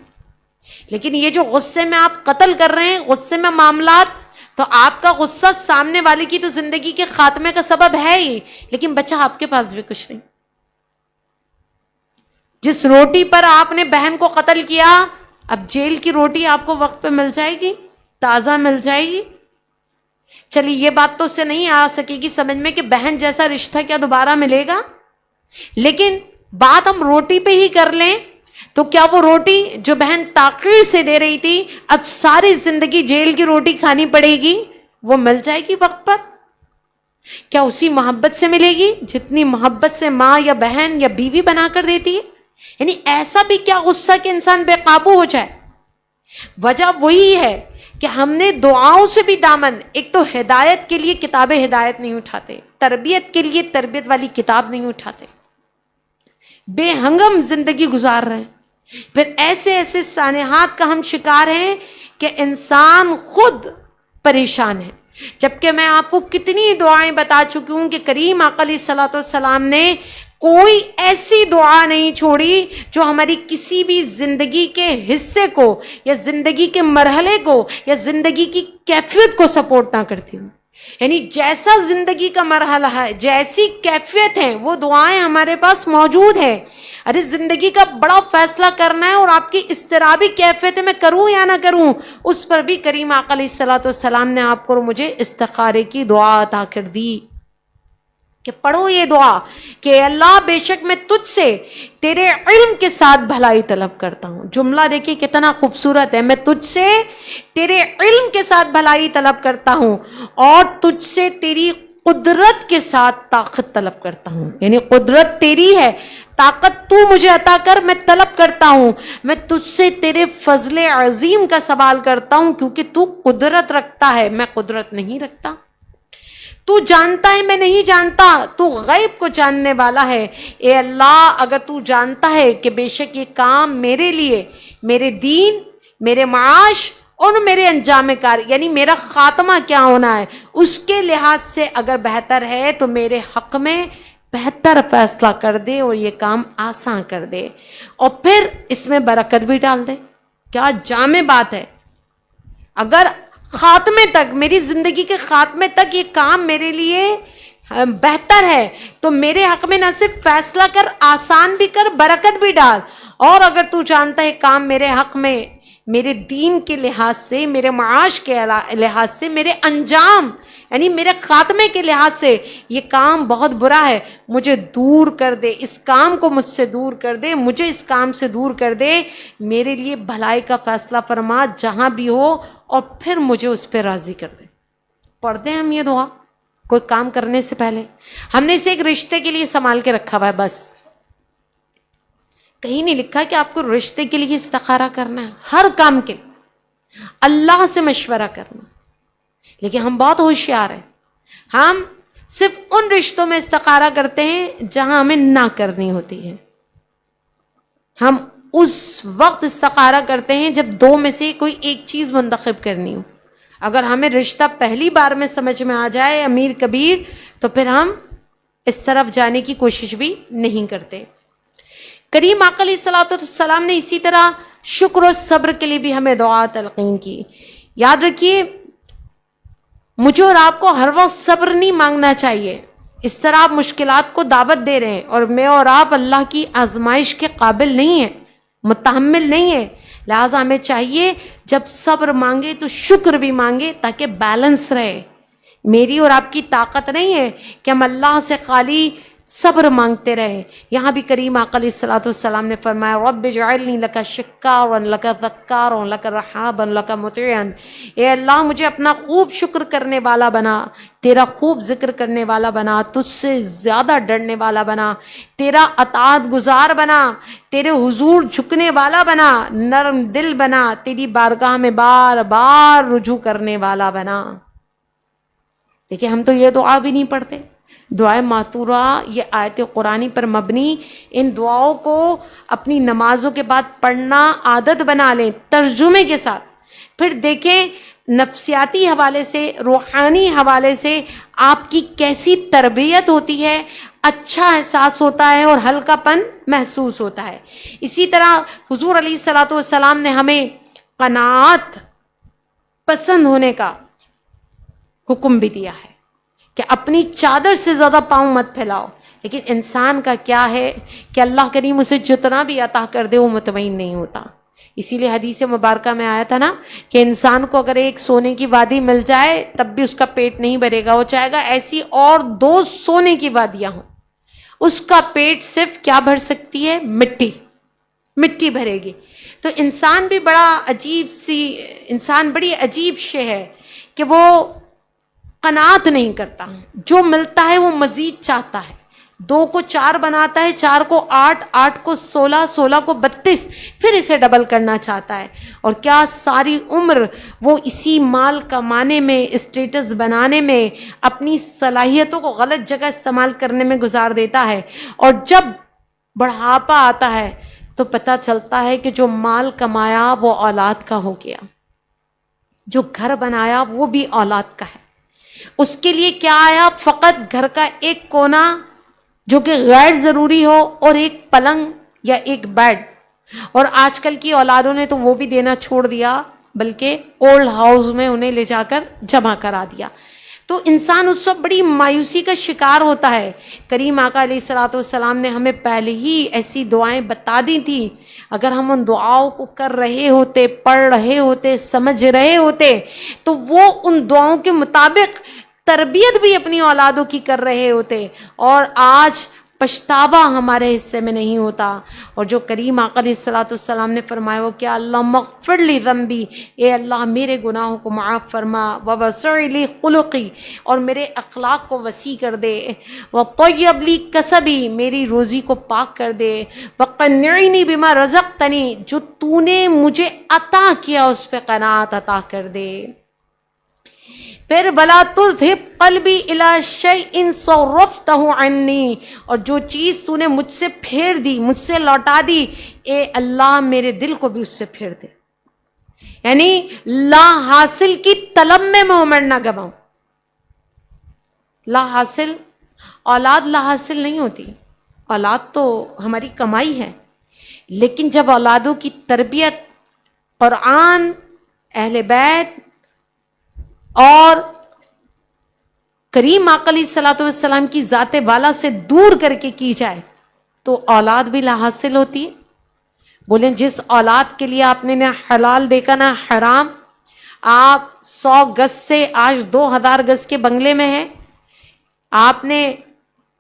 لیکن یہ جو غصے میں آپ قتل کر رہے ہیں، غصے میں معاملات، تو آپ کا غصہ سامنے والے کی تو زندگی کے خاتمے کا سبب ہے ہی، لیکن بچہ آپ کے پاس بھی کچھ نہیں. جس روٹی پر آپ نے بہن کو قتل کیا، اب جیل کی روٹی آپ کو وقت پہ مل جائے گی، تازہ مل جائے گی. چلیے یہ بات تو اسے نہیں آ سکے گی سمجھ میں کہ بہن جیسا رشتہ کیا دوبارہ ملے گا، لیکن بات ہم روٹی پہ ہی کر لیں تو کیا وہ روٹی جو بہن تاخیر سے دے رہی تھی اب ساری زندگی جیل کی روٹی کھانی پڑے گی، وہ مل جائے گی وقت پر؟ کیا اسی محبت سے ملے گی جتنی محبت سے ماں یا بہن یا بیوی بنا کر دیتی ہے؟ یعنی ایسا بھی کیا غصہ کہ انسان بے قابو ہو جائے؟ وجہ وہی ہے کہ ہم نے دعاؤں سے بھی دامن، ایک تو ہدایت کے لیے کتاب ہدایت نہیں اٹھاتے، تربیت کے لیے تربیت والی کتاب نہیں اٹھاتے، بے ہنگم زندگی گزار رہے ہیں، پھر ایسے ایسے سانحات کا ہم شکار ہیں کہ انسان خود پریشان ہے۔ جبکہ میں آپ کو کتنی دعائیں بتا چکی ہوں کہ کریم آقا علیہ الصلوۃ والسلام نے کوئی ایسی دعا نہیں چھوڑی جو ہماری کسی بھی زندگی کے حصے کو یا زندگی کے مرحلے کو یا زندگی کی کیفیت کو سپورٹ نہ کرتی ہوں۔ یعنی جیسا زندگی کا مرحلہ ہے، جیسی کیفیت ہے، وہ دعائیں ہمارے پاس موجود ہیں۔ ارے زندگی کا بڑا فیصلہ کرنا ہے اور آپ کی اضطرابی کیفیت ہے، میں کروں یا نہ کروں، اس پر بھی کریم آقا علیہ الصلوۃ والسلام نے آپ کو اور مجھے استخارے کی دعا عطا کر دی کہ پڑھو یہ دعا کہ اللہ بے شک میں تجھ سے تیرے علم کے ساتھ بھلائی طلب کرتا ہوں۔ جملہ دیکھیں کتنا خوبصورت ہے، میں تجھ سے تیرے علم کے ساتھ بھلائی طلب کرتا ہوں اور تجھ سے تیری قدرت کے ساتھ طاقت طلب کرتا ہوں۔ یعنی قدرت تیری ہے، طاقت تو مجھے عطا کر، میں طلب کرتا ہوں۔ میں تجھ سے تیرے فضل عظیم کا سوال کرتا ہوں کیونکہ تو قدرت رکھتا ہے، میں قدرت نہیں رکھتا۔ تو جانتا ہے، میں نہیں جانتا، تو غیب کو جاننے والا ہے۔ اے اللہ اگر تو جانتا ہے کہ بے شک یہ کام میرے لیے، میرے دین، میرے معاش اور میرے انجام کار یعنی میرا خاتمہ کیا ہونا ہے اس کے لحاظ سے اگر بہتر ہے تو میرے حق میں بہتر فیصلہ کر دے اور یہ کام آسان کر دے اور پھر اس میں برکت بھی ڈال دے۔ کیا جامع بات ہے! اگر خاتمے تک، میری زندگی کے خاتمے تک یہ کام میرے لیے بہتر ہے تو میرے حق میں نہ صرف فیصلہ کر، آسان بھی کر، برکت بھی ڈال، اور اگر تو جانتا ہے کام میرے حق میں، میرے دین کے لحاظ سے، میرے معاش کے لحاظ سے، میرے انجام یعنی میرے خاتمے کے لحاظ سے یہ کام بہت برا ہے، مجھے دور کر دے، اس کام کو مجھ سے دور کر دے، مجھے اس کام سے دور کر دے، میرے لیے بھلائی کا فیصلہ فرما جہاں بھی ہو اور پھر مجھے اس پہ راضی کر دے۔ پڑھتے ہیں ہم یہ دعا کوئی کام کرنے سے پہلے، ہم نے اسے ایک رشتے کے لیے سنبھال کے رکھا ہوا ہے، بس کہیں نہیں لکھا کہ آپ کو رشتے کے لیے استخارہ کرنا ہے، ہر کام کے لیے اللہ سے مشورہ کرنا۔ لیکن ہم بہت ہوشیار ہیں، ہم صرف ان رشتوں میں استخارہ کرتے ہیں جہاں ہمیں نہ کرنی ہوتی ہے۔ ہم اس وقت استخارہ کرتے ہیں جب دو میں سے کوئی ایک چیز منتخب کرنی ہو۔ اگر ہمیں رشتہ پہلی بار میں سمجھ میں آ جائے امیر کبیر تو پھر ہم اس طرف جانے کی کوشش بھی نہیں کرتے۔ کریم آقا علیہ الصلوۃ والسلام نے اسی طرح شکر و صبر کے لیے بھی ہمیں دعا تلقین کی۔ یاد رکھیے مجھے اور آپ کو ہر وقت صبر نہیں مانگنا چاہیے، اس طرح آپ مشکلات کو دعوت دے رہے ہیں اور میں اور آپ اللہ کی آزمائش کے قابل نہیں ہیں، متحمل نہیں ہیں، لہٰذا ہمیں چاہیے جب صبر مانگے تو شکر بھی مانگے تاکہ بیلنس رہے۔ میری اور آپ کی طاقت نہیں ہے کہ ہم اللہ سے خالی صبر مانگتے رہے۔ یہاں بھی کریم آقا علیہ الصلوۃ والسلام نے فرمایا رب اجعلنی لک شکارا لک ذکارا لک رحابا لک مطیعا، اے اللہ مجھے اپنا خوب شکر کرنے والا بنا، تیرا خوب ذکر کرنے والا بنا، تجھ سے زیادہ ڈرنے والا بنا، تیرا اطاعت گزار بنا، تیرے حضور جھکنے والا بنا، نرم دل بنا، تیری بارگاہ میں بار بار رجوع کرنے والا بنا۔ دیکھیں ہم تو یہ دعا بھی نہیں پڑھتے۔ دعائے ماثورہ یہ آیت قرآنی پر مبنی ان دعاؤں کو اپنی نمازوں کے بعد پڑھنا عادت بنا لیں ترجمے کے ساتھ۔ پھر دیکھیں نفسیاتی حوالے سے، روحانی حوالے سے آپ کی کیسی تربیت ہوتی ہے، اچھا احساس ہوتا ہے اور ہلکا پن محسوس ہوتا ہے۔ اسی طرح حضور علیہ الصلوۃ والسلام نے ہمیں قناعت پسند ہونے کا حکم بھی دیا ہے کہ اپنی چادر سے زیادہ پاؤں مت پھیلاؤ۔ لیکن انسان کا کیا ہے کہ اللہ کریم اسے جتنا بھی عطا کر دے وہ مطمئن نہیں ہوتا۔ اسی لیے حدیث مبارکہ میں آیا تھا نا کہ انسان کو اگر ایک سونے کی وادی مل جائے تب بھی اس کا پیٹ نہیں بھرے گا، وہ چاہے گا ایسی اور 2 سونے کی وادیاں ہوں، اس کا پیٹ صرف کیا بھر سکتی ہے؟ مٹی بھرے گی۔ تو انسان بھی انسان بڑی عجیب شے ہے کہ وہ قناعت نہیں کرتا، جو ملتا ہے وہ مزید چاہتا ہے۔ 2 کو 4 بناتا ہے، 4 کو 8، 8 کو 16، 16 کو 32، پھر اسے ڈبل کرنا چاہتا ہے، اور کیا ساری عمر وہ اسی مال کمانے میں، اسٹیٹس بنانے میں، اپنی صلاحیتوں کو غلط جگہ استعمال کرنے میں گزار دیتا ہے، اور جب بڑھاپا آتا ہے تو پتہ چلتا ہے کہ جو مال کمایا وہ اولاد کا ہو گیا، جو گھر بنایا وہ بھی اولاد کا ہے۔ اس کے لیے کیا آیا؟ فقط گھر کا ایک کونا جو کہ غیر ضروری ہو، اور ایک پلنگ یا ایک بیڈ، اور آج کل کی اولادوں نے تو وہ بھی دینا چھوڑ دیا، بلکہ اولڈ ہاؤس میں انہیں لے جا کر جمع کرا دیا۔ تو انسان اس وقت بڑی مایوسی کا شکار ہوتا ہے۔ کریم آقا علیہ الصلوۃ والسلام نے ہمیں پہلے ہی ایسی دعائیں بتا دی تھی، اگر ہم ان دعاؤں کو کر رہے ہوتے، پڑھ رہے ہوتے، سمجھ رہے ہوتے، تو وہ ان دعاؤں کے مطابق تربیت بھی اپنی اولادوں کی کر رہے ہوتے، اور آج پچھتاوا ہمارے حصے میں نہیں ہوتا۔ اور جو کریم آقا علیہ الصلوۃ والسلام نے فرمایا وہ کیا؟ اللہم اغفر لی ذنبی، اے اللہ میرے گناہوں کو معاف فرما، ووسع لی خلقی، اور میرے اخلاق کو وسیع کر دے، وطیب لی کسبی، میری روزی کو پاک کر دے، وقنعنی بما رزقتنی، جو تو نے مجھے عطا کیا اس پہ قناعت عطا کر دے۔ پھر ولا تذہب قلبی الی شیء صرفتہ عنی، اور جو چیز تو نے مجھ سے پھیر دی، مجھ سے لوٹا دی، اے اللہ میرے دل کو بھی اس سے پھیر دے۔ یعنی لا حاصل کی طلب میں عمر نہ گواؤں۔ لا حاصل، اولاد لا حاصل نہیں ہوتی، اولاد تو ہماری کمائی ہے، لیکن جب اولادوں کی تربیت قرآن، اہل بیت اور کریم آقا علیہ الصلوۃ والسلام کی ذات والا سے دور کر کے کی جائے تو اولاد بھی لا حاصل ہوتی ہے۔ بولیں جس اولاد کے لیے آپ نے نہ حلال دیکھا نہ حرام، آپ 100 گز سے آج 2000 گز کے بنگلے میں ہیں، آپ نے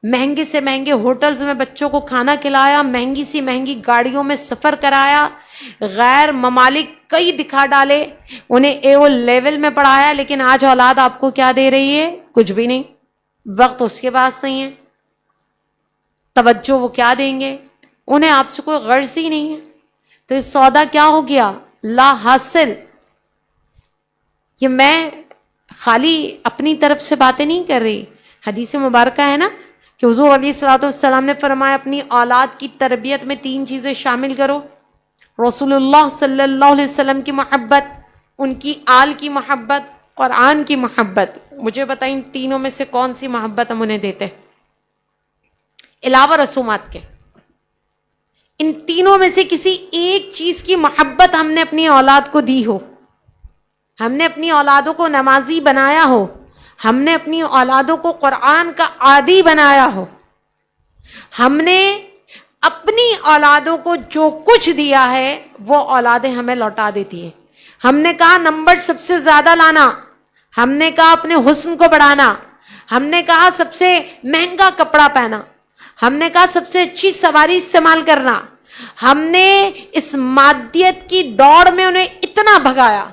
مہنگے سے مہنگے ہوٹلز میں بچوں کو کھانا کھلایا، مہنگی سی مہنگی گاڑیوں میں سفر کرایا، غیر ممالک کئی دکھا ڈالے، انہیں ایو لیول میں پڑھایا، لیکن آج اولاد آپ کو کیا دے رہی ہے؟ کچھ بھی نہیں۔ وقت اس کے پاس نہیں ہے، توجہ وہ کیا دیں گے؟ انہیں آپ سے کوئی غرض ہی نہیں ہے۔ تو یہ سودا کیا ہو گیا؟ لا حاصل۔ یہ میں خالی اپنی طرف سے باتیں نہیں کر رہی، حدیث مبارکہ ہے نا کہ حضور علیہ الصلوۃ والسلام نے فرمایا اپنی اولاد کی تربیت میں 3 چیزیں شامل کرو، رسول اللہ صلی اللہ علیہ وسلم کی محبت، ان کی آل کی محبت، قرآن کی محبت۔ مجھے بتائیں ان تینوں میں سے کون سی محبت ہم انہیں دیتے علاوہ رسومات کے؟ ان تینوں میں سے کسی ایک چیز کی محبت ہم نے اپنی اولاد کو دی ہو، ہم نے اپنی اولادوں کو نمازی بنایا ہو، ہم نے اپنی اولادوں کو قرآن کا عادی بنایا ہو، ہم نے اپنی اولادوں کو جو کچھ دیا ہے وہ اولادیں ہمیں لوٹا دیتی ہیں۔ ہم نے کہا نمبر سب سے زیادہ لانا، ہم نے کہا اپنے حسن کو بڑھانا، ہم نے کہا سب سے مہنگا کپڑا پہنا، ہم نے کہا سب سے اچھی سواری استعمال کرنا، ہم نے اس مادیت کی دوڑ میں انہیں اتنا بھگایا،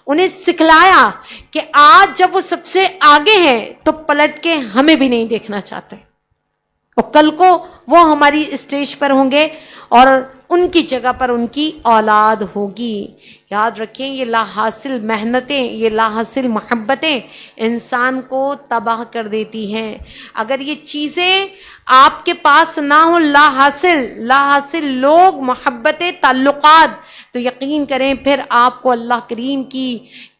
انہیں سکھلایا کہ آج جب وہ سب سے آگے ہیں تو پلٹ کے ہمیں بھی نہیں دیکھنا چاہتے، اور کل کو وہ ہماری اسٹیج پر ہوں گے اور ان کی جگہ پر ان کی اولاد ہوگی۔ یاد رکھیں یہ لا حاصل محنتیں، یہ لا حاصل محبتیں انسان کو تباہ کر دیتی ہیں۔ اگر یہ چیزیں آپ کے پاس نہ ہوں، لا حاصل لوگ، محبتیں، تعلقات، تو یقین کریں پھر آپ کو اللہ کریم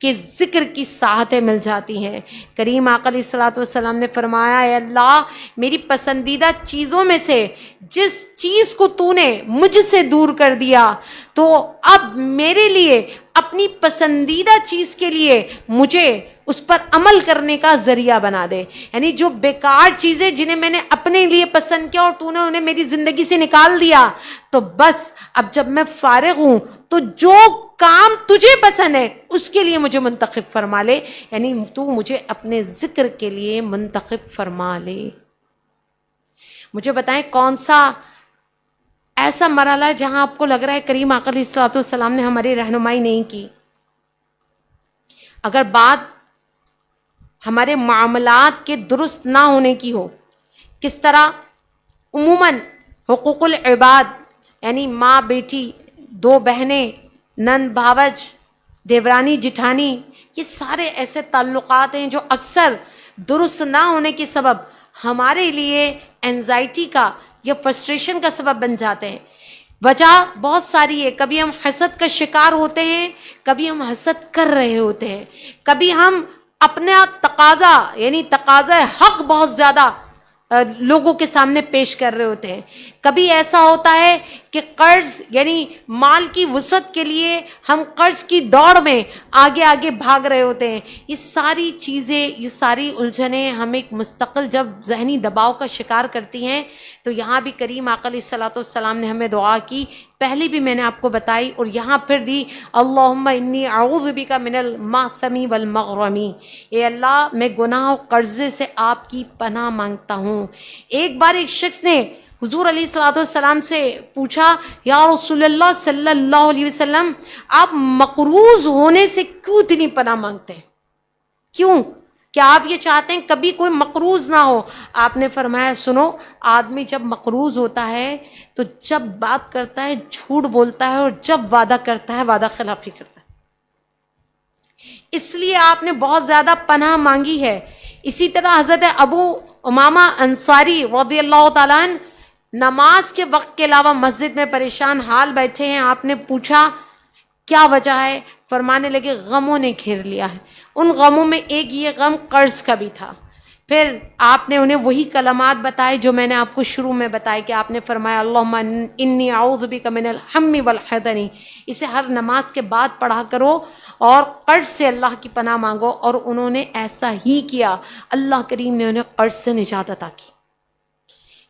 کے ذکر کی ساعتیں مل جاتی ہیں۔ کریم آقا علیہ الصلوۃ والسلام نے فرمایا اے اللہ میری پسندیدہ چیزوں میں سے جس چیز کو تو نے مجھ سے دور کر دیا، تو اب میرے لیے اپنی پسندیدہ چیز کے لیے مجھے اس پر عمل کرنے کا ذریعہ بنا دے. یعنی جو بیکار چیزیں جنہیں میں نے اپنے لیے پسند کیا اور تو نے انہیں میری زندگی سے نکال دیا, تو بس اب جب میں فارغ ہوں تو جو کام تجھے پسند ہے اس کے لیے مجھے منتخب فرما لے. یعنی تو مجھے اپنے ذکر کے لیے منتخب فرما لے. مجھے بتائیں کون سا ایسا مرحلہ ہے جہاں آپ کو لگ رہا ہے کریم آقا علیہ الصلوۃ والسلام نے ہماری رہنمائی نہیں کی؟ اگر بات ہمارے معاملات کے درست نہ ہونے کی ہو, کس طرح عموماً حقوق العباد یعنی ماں بیٹی, دو بہنیں, نند بھاوج, دیورانی جٹھانی, یہ سارے ایسے تعلقات ہیں جو اکثر درست نہ ہونے کے سبب ہمارے لیے اینزائٹی کا یا فرسٹریشن کا سبب بن جاتے ہیں. وجہ بہت ساری ہے. کبھی ہم حسد کا شکار ہوتے ہیں, کبھی ہم حسد کر رہے ہوتے ہیں, کبھی ہم اپنا تقاضا یعنی تقاضا حق بہت زیادہ لوگوں کے سامنے پیش کر رہے ہوتے ہیں. کبھی ایسا ہوتا ہے کہ قرض یعنی مال کی وسعت کے لیے ہم قرض کی دوڑ میں آگے آگے بھاگ رہے ہوتے ہیں. یہ ساری چیزیں, یہ ساری الجھنیں ہمیں ایک مستقل جب ذہنی دباؤ کا شکار کرتی ہیں, تو یہاں بھی کریم آقا علیہ الصلوۃ والسلام نے ہمیں دعا کی. پہلی بھی میں نے آپ کو بتائی اور یہاں پھر دی, اللہم انی اعوذ بک من المأثم والمغرم. اے اللہ میں گناہ و قرضے سے آپ کی پناہ مانگتا ہوں. ایک بار ایک شخص نے حضور علیہ الصلوۃ والسلام سے پوچھا, یا رسول اللہ صلی اللہ علیہ وسلم, آپ مقروض ہونے سے کیوں اتنی پناہ مانگتے ہیں؟ کیوں؟ کیا آپ یہ چاہتے ہیں کبھی کوئی مقروض نہ ہو؟ آپ نے فرمایا سنو, آدمی جب مقروض ہوتا ہے تو جب بات کرتا ہے جھوٹ بولتا ہے, اور جب وعدہ کرتا ہے وعدہ خلافی کرتا ہے. اس لیے آپ نے بہت زیادہ پناہ مانگی ہے. اسی طرح حضرت ابو امامہ انصاری رضی اللہ تعالیٰ عنہ نماز کے وقت کے علاوہ مسجد میں پریشان حال بیٹھے ہیں. آپ نے پوچھا کیا وجہ ہے؟ فرمانے لگے غموں نے گھیر لیا ہے. ان غموں میں ایک یہ غم قرض کا بھی تھا. پھر آپ نے انہیں وہی کلمات بتائے جو میں نے آپ کو شروع میں بتائے کہ آپ نے فرمایا اللہم انی اعوذ بک من الہم والحزن. اسے ہر نماز کے بعد پڑھا کرو اور قرض سے اللہ کی پناہ مانگو. اور انہوں نے ایسا ہی کیا, اللہ کریم نے انہیں قرض سے نجات عطا کی.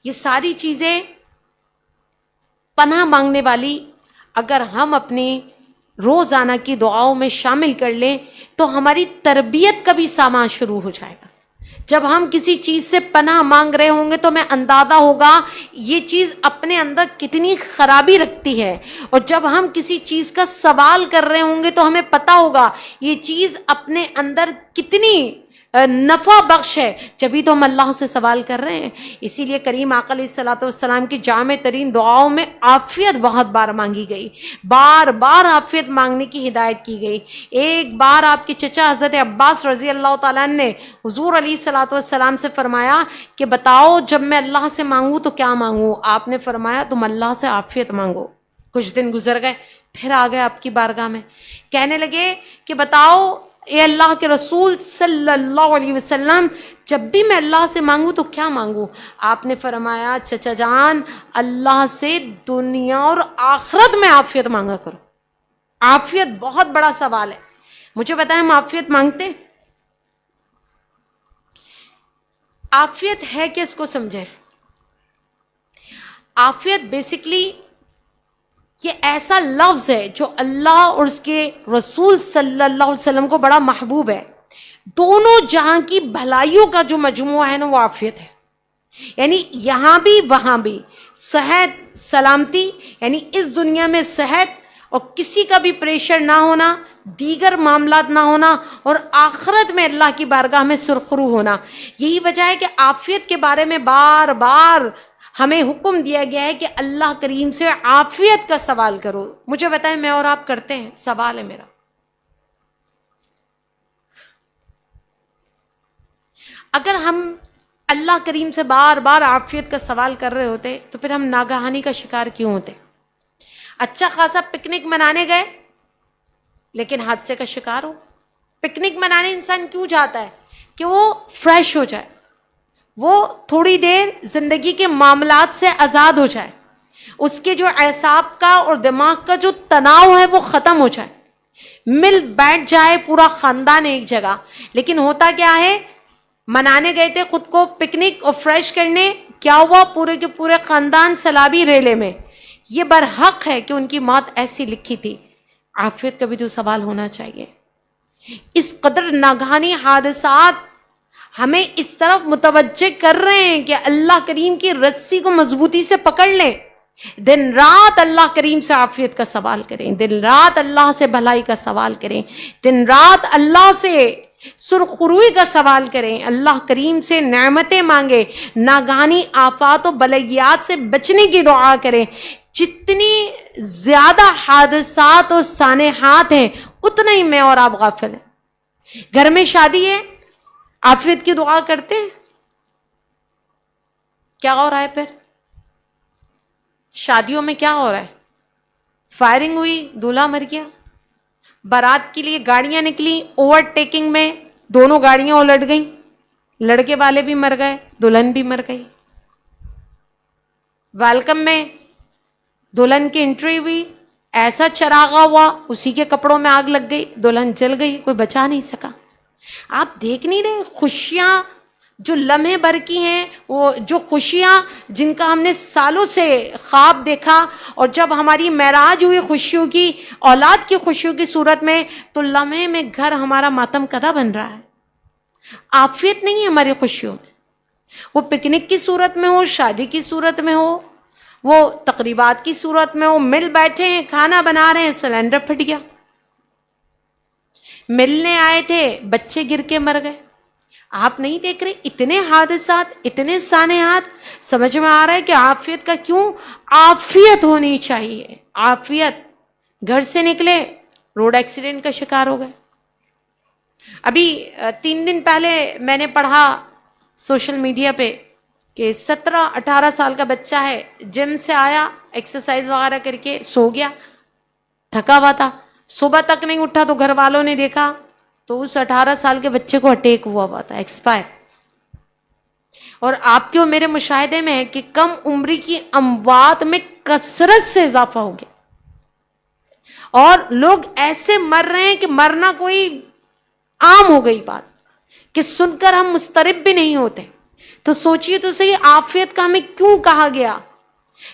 یہ ساری چیزیں پناہ مانگنے والی اگر ہم اپنی روزانہ کی دعاؤں میں شامل کر لیں تو ہماری تربیت کا بھی سامان شروع ہو جائے گا. جب ہم کسی چیز سے پناہ مانگ رہے ہوں گے تو ہمیں اندازہ ہوگا یہ چیز اپنے اندر کتنی خرابی رکھتی ہے, اور جب ہم کسی چیز کا سوال کر رہے ہوں گے تو ہمیں پتہ ہوگا یہ چیز اپنے اندر کتنی نفع بخش ہے, جبھی تو ہم اللہ سے سوال کر رہے ہیں. اسی لیے کریم آقا علیہ الصلوۃ والسلام کی جامع ترین دعاؤں میں عافیت بہت بار مانگی گئی, بار بار عافیت مانگنے کی ہدایت کی گئی. ایک بار آپ کے چچا حضرت عباس رضی اللہ تعالیٰ عنہ نے حضور علیہ الصلوۃ والسلام سے فرمایا کہ بتاؤ جب میں اللہ سے مانگوں تو کیا مانگوں؟ آپ نے فرمایا تم اللہ سے عافیت مانگو. کچھ دن گزر گئے, پھر آ گئے آپ کی بارگاہ میں, کہنے لگے کہ بتاؤ اے اللہ کے رسول صلی اللہ علیہ وسلم, جب بھی میں اللہ سے مانگوں تو کیا مانگوں؟ آپ نے فرمایا چچا جان اللہ سے دنیا اور آخرت میں عافیت مانگا کرو. عافیت بہت بڑا سوال ہے. مجھے بتائیں ہم عافیت مانگتے ہیں؟ عافیت ہے کہ اس کو سمجھیں. عافیت بیسکلی یہ ایسا لفظ ہے جو اللہ اور اس کے رسول صلی اللہ علیہ وسلم کو بڑا محبوب ہے. دونوں جہاں کی بھلائیوں کا جو مجموعہ ہے نا وہ عافیت ہے. یعنی یہاں بھی وہاں بھی صحت سلامتی, یعنی اس دنیا میں صحت اور کسی کا بھی پریشر نہ ہونا, دیگر معاملات نہ ہونا, اور آخرت میں اللہ کی بارگاہ میں سرخرو ہونا. یہی وجہ ہے کہ عافیت کے بارے میں بار بار ہمیں حکم دیا گیا ہے کہ اللہ کریم سے عافیت کا سوال کرو. مجھے بتائیں میں اور آپ کرتے ہیں؟ سوال ہے میرا. اگر ہم اللہ کریم سے بار بار عافیت کا سوال کر رہے ہوتے تو پھر ہم ناگہانی کا شکار کیوں ہوتے؟ اچھا خاصا پکنک منانے گئے لیکن حادثے کا شکار ہو. پکنک منانے انسان کیوں جاتا ہے؟ کہ وہ فریش ہو جائے, وہ تھوڑی دیر زندگی کے معاملات سے آزاد ہو جائے, اس کے جو اعصاب کا اور دماغ کا جو تناؤ ہے وہ ختم ہو جائے. مل بیٹھ جائے پورا خاندان ایک جگہ. لیکن ہوتا کیا ہے, منانے گئے تھے خود کو پکنک اور فریش کرنے, کیا ہوا, پورے کے پورے خاندان سیلابی ریلے میں. یہ برحق ہے کہ ان کی موت ایسی لکھی تھی. عافیت کا بھی تو سوال ہونا چاہیے. اس قدر ناگہانی حادثات ہمیں اس طرف متوجہ کر رہے ہیں کہ اللہ کریم کی رسی کو مضبوطی سے پکڑ لیں. دن رات اللہ کریم سے عافیت کا سوال کریں, دن رات اللہ سے بھلائی کا سوال کریں, دن رات اللہ سے سرخروئی کا سوال کریں, اللہ کریم سے نعمتیں مانگیں, ناگہانی آفات و بلیات سے بچنے کی دعا کریں. جتنی زیادہ حادثات اور سانحات ہیں اتنا ہی میں اور آپ غافل ہیں. گھر میں شادی ہے, عافیت کی دعا کرتے ہیں, کیا ہو رہا ہے پھر؟ شادیوں میں کیا ہو رہا ہے؟ فائرنگ ہوئی, دولہا مر گیا. بارات کے لیے گاڑیاں نکلی, اوور ٹیکنگ میں دونوں گاڑیاں الٹ گئیں, لڑکے والے بھی مر گئے, دلہن بھی مر گئی. ویلکم میں دلہن کی انٹری ہوئی, ایسا چراغا ہوا, اسی کے کپڑوں میں آگ لگ گئی, دلہن جل گئی, کوئی بچا نہیں سکا. آپ دیکھ نہیں رہے خوشیاں جو لمحے بھر کی ہیں, وہ جو خوشیاں جن کا ہم نے سالوں سے خواب دیکھا, اور جب ہماری معراج ہوئی خوشیوں کی, اولاد کی خوشیوں کی صورت میں, تو لمحے میں گھر ہمارا ماتم کدہ بن رہا ہے. عافیت نہیں ہے ہماری خوشیوں میں. وہ پکنک کی صورت میں ہو, شادی کی صورت میں ہو, وہ تقریبات کی صورت میں ہو, مل بیٹھے ہیں, کھانا بنا رہے ہیں, سلنڈر پھٹ گیا. ملنے آئے تھے, بچے گر کے مر گئے. آپ نہیں دیکھ رہے اتنے حادثات, اتنے سانحات؟ سمجھ میں آ رہا ہے کہ عافیت کا کیوں عافیت ہونی چاہیے. عافیت. گھر سے نکلے, روڈ ایکسیڈنٹ کا شکار ہو گئے. ابھی 3 دن پہلے میں نے پڑھا سوشل میڈیا پہ کہ 17-18 سال کا بچہ ہے, جم سے آیا, ایکسرسائز وغیرہ کر کے سو گیا, تھکا ہوا تھا, صبح تک نہیں اٹھا تو گھر والوں نے دیکھا تو اس 18 سال کے بچے کو اٹیک ہوا تھا, ایکسپائر. اور آپ کے اور میرے مشاہدے میں ہے کہ کم عمری کی اموات میں کثرت سے اضافہ ہو گیا, اور لوگ ایسے مر رہے ہیں کہ مرنا کوئی عام ہو گئی بات, کہ سن کر ہم مضطرب بھی نہیں ہوتے. تو سوچئے تو صحیح, عافیت کا ہمیں کیوں کہا گیا؟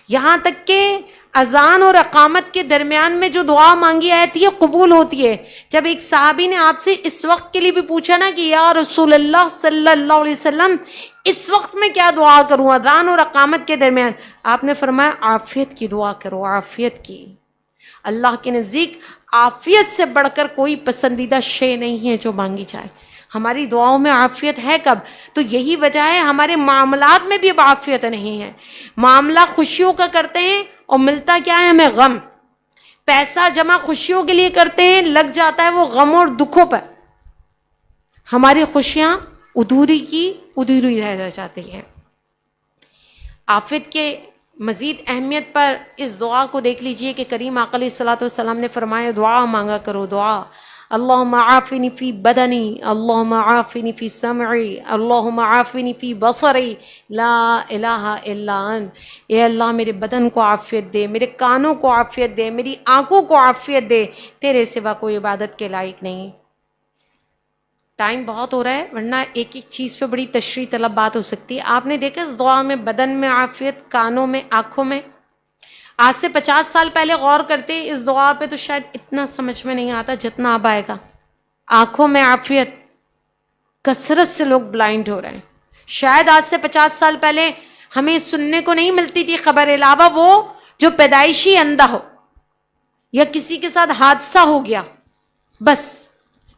یہاں تک کہ اذان اور اقامت کے درمیان میں جو دعا مانگی آتی ہے قبول ہوتی ہے. جب ایک صحابی نے آپ سے اس وقت کے لیے بھی پوچھا نا کہ یا رسول اللہ صلی اللہ علیہ وسلم اس وقت میں کیا دعا کروں اذان اور اقامت کے درمیان, آپ نے فرمایا عافیت کی دعا کرو, عافیت کی. اللہ کے نزدیک عافیت سے بڑھ کر کوئی پسندیدہ شے نہیں ہے جو مانگی جائے. ہماری دعاؤں میں عافیت ہے کب؟ تو یہی وجہ ہے ہمارے معاملات میں بھی اب عافیت نہیں ہے. معاملہ خوشیوں کا کرتے ہیں اور ملتا کیا ہے ہمیں؟ غم. پیسہ جمع خوشیوں کے لیے کرتے ہیں, لگ جاتا ہے وہ غموں اور دکھوں پر. ہماری خوشیاں ادھوری کی ادھوری رہ جاتی ہیں. عافیت کے مزید اہمیت پر اس دعا کو دیکھ لیجئے کہ کریم آقا علیہ الصلوۃ والسلام نے فرمایا دعا مانگا کرو, دعا. اللہم عافنی فی بدنی, اللہم عافنی فی سمعی, اللہم عافنی فی بصری, لا الہ الا انت. اے اللہ میرے بدن کو عافیت دے, میرے کانوں کو عافیت دے, میری آنکھوں کو عافیت دے, تیرے سوا کوئی عبادت کے لائق نہیں. ٹائم بہت ہو رہا ہے ورنہ ایک ایک چیز پہ بڑی تشریح طلب بات ہو سکتی ہے. آپ نے دیکھا اس دعا میں بدن میں عافیت, کانوں میں, آنکھوں میں. آج سے 50 سال پہلے غور کرتے اس دعا پہ تو شاید اتنا سمجھ میں نہیں آتا جتنا اب آئے گا. آنکھوں میں عافیت, کثرت سے لوگ بلائنڈ ہو رہے ہیں. شاید آج سے 50 سال پہلے ہمیں سننے کو نہیں ملتی تھی خبر, علاوہ وہ جو پیدائشی اندھا ہو یا کسی کے ساتھ حادثہ ہو گیا, بس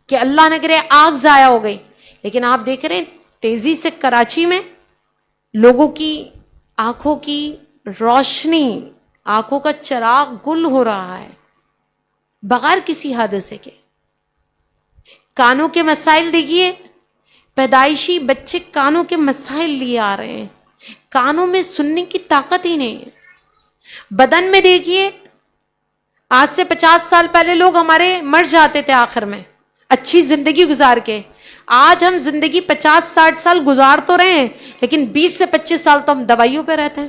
کہ اللہ نہ کرے آگ ضائع ہو گئی. لیکن آپ دیکھ رہے ہیں تیزی سے کراچی میں لوگوں کی آنکھوں کی روشنی, آنکھوں کا چراغ گل ہو رہا ہے بغیر کسی حادثے کے. کانوں کے مسائل دیکھیے, پیدائشی بچے کانوں کے مسائل لیے آ رہے ہیں, کانوں میں سننے کی طاقت ہی نہیں ہے. بدن میں دیکھیے, آج سے 50 سال پہلے لوگ ہمارے مر جاتے تھے آخر میں اچھی زندگی گزار کے. آج ہم زندگی 50-60 سال گزار تو رہے ہیں لیکن 20 سے 25 سال تو ہم دوائیوں پہ رہتے ہیں.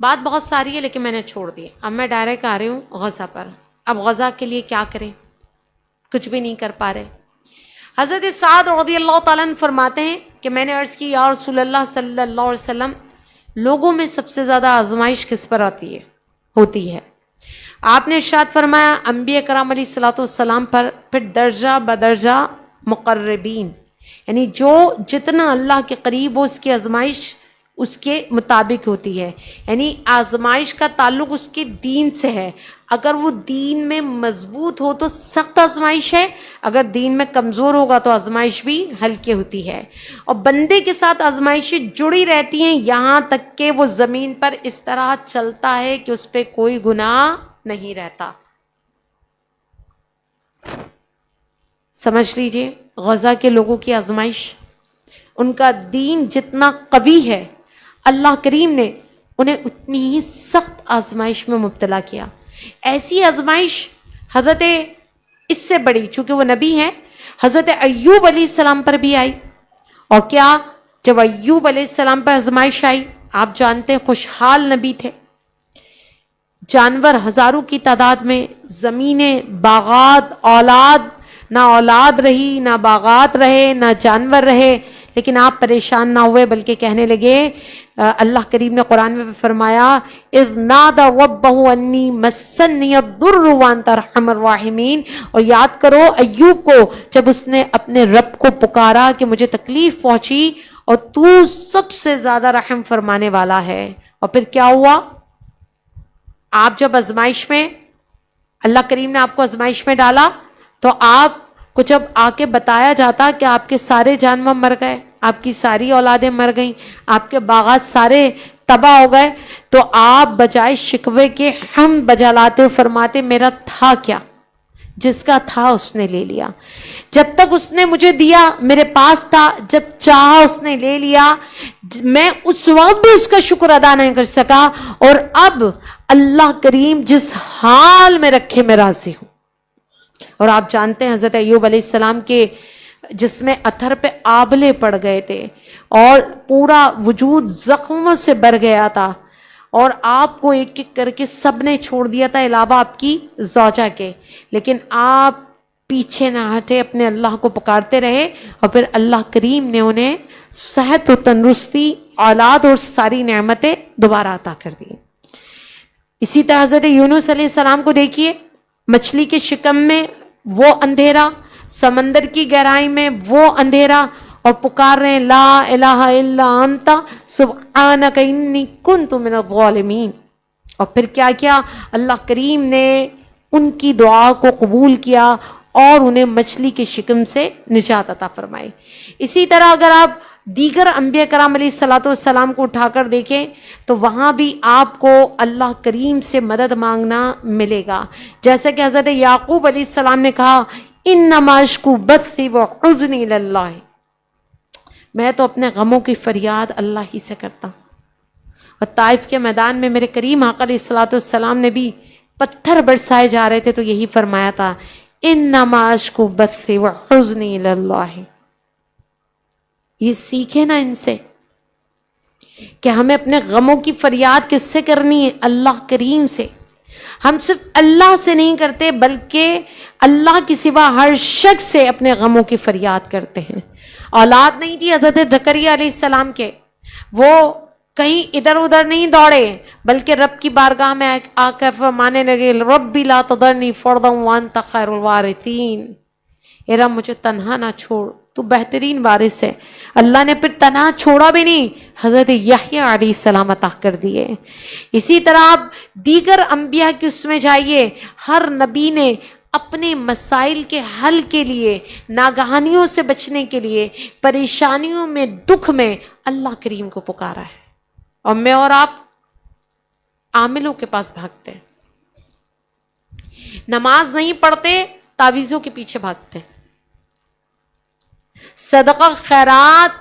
بات بہت ساری ہے لیکن میں نے چھوڑ دی. اب میں ڈائریکٹ آ رہی ہوں غزہ پر. اب غزہ کے لیے کیا کریں؟ کچھ بھی نہیں کر پا رہے. حضرت سعد رضی اللہ تعالیٰ عنہ فرماتے ہیں کہ میں نے عرض کی یا رسول اللہ صلی اللہ علیہ وسلم لوگوں میں سب سے زیادہ آزمائش کس پر ہوتی ہے؟ آپ نے ارشاد فرمایا انبیاء کرام علیہ الصلوۃ والسلام پر، پھر درجہ بدرجہ مقربین، یعنی جو جتنا اللہ کے قریب ہو اس کی آزمائش اس کے مطابق ہوتی ہے. یعنی آزمائش کا تعلق اس کے دین سے ہے. اگر وہ دین میں مضبوط ہو تو سخت آزمائش ہے، اگر دین میں کمزور ہوگا تو آزمائش بھی ہلکی ہوتی ہے. اور بندے کے ساتھ آزمائشیں جڑی رہتی ہیں یہاں تک کہ وہ زمین پر اس طرح چلتا ہے کہ اس پہ کوئی گناہ نہیں رہتا. سمجھ لیجئے غزہ کے لوگوں کی آزمائش، ان کا دین جتنا قوی ہے اللہ کریم نے انہیں اتنی ہی سخت آزمائش میں مبتلا کیا. ایسی آزمائش حضرت اس سے بڑی، چونکہ وہ نبی ہیں، حضرت ایوب علیہ السلام پر بھی آئی. اور کیا جب ایوب علیہ السلام پر آزمائش آئی، آپ جانتے ہیں خوشحال نبی تھے، جانور ہزاروں کی تعداد میں، زمینیں، باغات، اولاد، نہ اولاد رہی، نہ باغات رہے، نہ جانور رہے، لیکن آپ پریشان نہ ہوئے بلکہ کہنے لگے، اللہ کریم نے قرآن میں فرمایا اذ نادى ربه انی مسنی الضر وانت ارحم الراحمین. اور یاد کرو ایوب کو جب اس نے اپنے رب کو پکارا کہ مجھے تکلیف پہنچی اور تو سب سے زیادہ رحم فرمانے والا ہے. اور پھر کیا ہوا؟ آپ جب آزمائش میں، اللہ کریم نے آپ کو آزمائش میں ڈالا تو آپ کو جب آ کے بتایا جاتا کہ آپ کے سارے جانور مر گئے، آپ کی ساری اولادیں مر گئیں، آپ کے باغات سارے تباہ ہو گئے، تو آپ بجائے شکوے کے حمد بجالاتے فرماتے میرا تھا کیا، جس کا تھا اس نے لے لیا. جب تک اس نے مجھے دیا میرے پاس تھا، جب چاہا اس نے لے لیا. میں اس وقت بھی اس کا شکر ادا نہیں کر سکا، اور اب اللہ کریم جس حال میں رکھے میں راضی ہوں. اور آپ جانتے ہیں حضرت ایوب علیہ السلام کے جس میں اتھر پہ آبلے پڑ گئے تھے اور پورا وجود زخموں سے بھر گیا تھا، اور آپ کو ایک ایک کر کے سب نے چھوڑ دیا تھا علاوہ آپ کی زوجہ کے، لیکن آپ پیچھے نہ ہٹے، اپنے اللہ کو پکارتے رہے، اور پھر اللہ کریم نے انہیں صحت و تندرستی، اولاد اور ساری نعمتیں دوبارہ عطا کر دی. اسی طرح حضرت یونس علیہ السلام کو دیکھیے، مچھلی کے شکم میں وہ اندھیرا، سمندر کی گہرائی میں وہ اندھیرا، اور پکار رہے ہیں لا الہ الا انت سبحانک انی کنت من الظالمین. اور پھر کیا کیا؟ اللہ کریم نے ان کی دعا کو قبول کیا اور انہیں مچھلی کے شکم سے نجات عطا فرمائی. اسی طرح اگر آپ دیگر انبیاء کرام علیہ الصلوۃ والسلام کو اٹھا کر دیکھیں تو وہاں بھی آپ کو اللہ کریم سے مدد مانگنا ملے گا. جیسا کہ حضرت یعقوب علیہ السلام نے کہا انما اشکو بثی وحزنی الی اللہ، میں تو اپنے غموں کی فریاد اللہ ہی سے کرتا ہوں. اور طائف کے میدان میں میرے کریم آقا علیہ الصلوۃ والسلام نے بھی پتھر برسائے جا رہے تھے تو یہی فرمایا تھا انما اشکو بثی وحزنی الی اللہ. یہ سیکھے نا ان سے کہ ہمیں اپنے غموں کی فریاد کس سے کرنی ہے؟ اللہ کریم سے. ہم صرف اللہ سے نہیں کرتے بلکہ اللہ کی سوا ہر شخص سے اپنے غموں کی فریاد کرتے ہیں. اولاد نہیں تھی حضرت زکریا علیہ السلام کے، وہ کہیں ادھر ادھر نہیں دوڑے بلکہ رب کی بارگاہ میں آ کر فرمانے لگے ربی لا تذرنی فردا وانت خیر الوارثین، اے رب مجھے تنہا نہ چھوڑ، تو بہترین وارث ہے. اللہ نے پھر تنہا چھوڑا بھی نہیں، حضرت یحییٰ علیہ السلام عطا کر دیے. اسی طرح آپ دیگر انبیاء کی اس میں جائیے، ہر نبی نے اپنے مسائل کے حل کے لیے، ناگہانیوں سے بچنے کے لیے، پریشانیوں میں، دکھ میں اللہ کریم کو پکارا ہے. اور میں اور آپ عاملوں کے پاس بھاگتے ہیں، نماز نہیں پڑھتے، تعویذوں کے پیچھے بھاگتے ہیں، صدقہ خیرات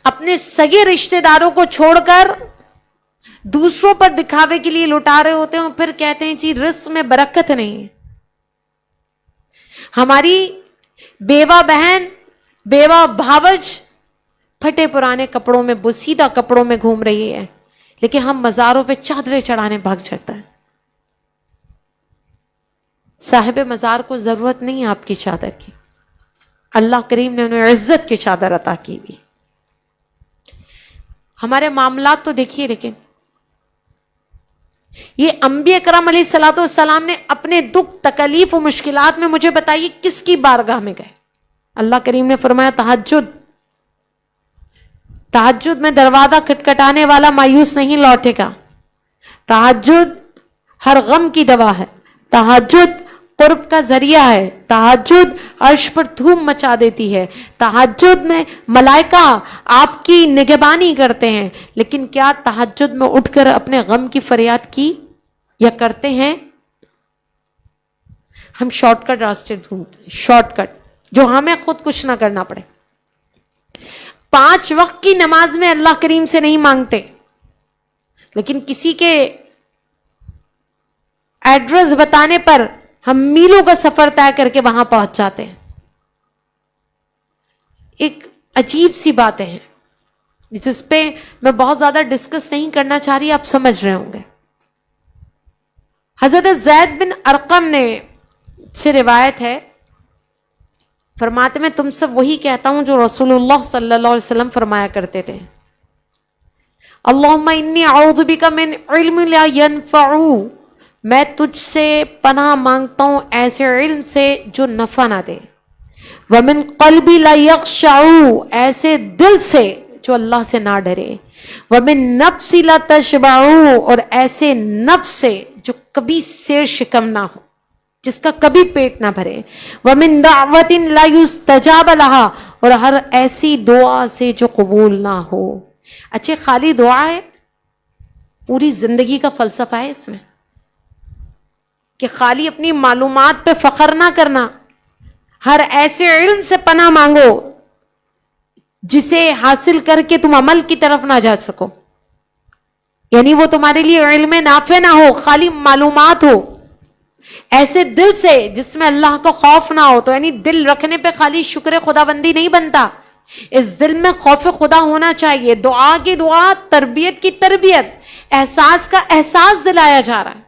اپنے سگے رشتہ داروں کو چھوڑ کر دوسروں پر دکھاوے کے لیے لٹا رہے ہوتے ہیں، اور پھر کہتے ہیں جی رزق میں برکت نہیں ہے. ہماری بیوہ بہن، بیوہ بھاوج پھٹے پرانے کپڑوں میں، بوسیدہ کپڑوں میں گھوم رہی ہے، لیکن ہم مزاروں پہ چادریں چڑھانے بھاگ جاتا ہے. صاحب مزار کو ضرورت نہیں ہے آپ کی چادر کی. اللہ کریم نے انہیں عزت کی چادر عطا کی ہوئی. ہمارے معاملات تو دیکھیے، لیکن یہ انبیاء کرام علیہ الصلوۃ والسلام نے اپنے دکھ تکلیف و مشکلات میں مجھے بتائیے کس کی بارگاہ میں گئے. اللہ کریم نے فرمایا تہجد میں دروازہ کھٹکھٹانے والا مایوس نہیں لوٹے گا. تہجد ہر غم کی دوا ہے. تہجد قرب کا ذریعہ ہے. تہجد عرش پر دھوم مچا دیتی ہے. تہجد میں ملائکہ آپ کی نگہبانی کرتے ہیں. لیکن کیا تہجد میں اٹھ کر اپنے غم کی فریاد کی یا کرتے ہیں؟ ہم شارٹ کٹ راستے ڈھونڈتے ہیں، شارٹ کٹ جو ہمیں خود کچھ نہ کرنا پڑے. 5 وقت کی نماز میں اللہ کریم سے نہیں مانگتے، لیکن کسی کے ایڈریس بتانے پر ہم میلوں کا سفر طے کر کے وہاں پہنچ جاتے ہیں. ایک عجیب سی باتیں ہیں جس پہ میں بہت زیادہ ڈسکس نہیں کرنا چاہ رہی، آپ سمجھ رہے ہوں گے. حضرت زید بن ارقم نے سے روایت ہے، فرماتے میں تم سے وہی کہتا ہوں جو رسول اللہ صلی اللہ علیہ وسلم فرمایا کرتے تھے، اللہم انی اعوذ بک من علم لا ینفع، میں تجھ سے پناہ مانگتا ہوں ایسے علم سے جو نفع نہ دے، ومن قلب لا یخشع، ایسے دل سے جو اللہ سے نہ ڈرے، ومن نفس لا تشبع، اور ایسے نفس سے جو کبھی سیر شکم نہ ہو، جس کا کبھی پیٹ نہ بھرے، ومن دعوت لا یستجاب لها، اور ہر ایسی دعا سے جو قبول نہ ہو. اچھے خالی دعا ہے؟ پوری زندگی کا فلسفہ ہے اس میں کہ خالی اپنی معلومات پہ فخر نہ کرنا. ہر ایسے علم سے پناہ مانگو جسے حاصل کر کے تم عمل کی طرف نہ جا سکو، یعنی وہ تمہارے لیے علم نافع نہ ہو، خالی معلومات ہو. ایسے دل سے جس میں اللہ کا خوف نہ ہو. تو یعنی دل رکھنے پہ خالی شکر خدا بندی نہیں بنتا، اس دل میں خوف خدا ہونا چاہیے. دعا کی دعا، تربیت کی تربیت، احساس کا احساس دلایا جا رہا ہے.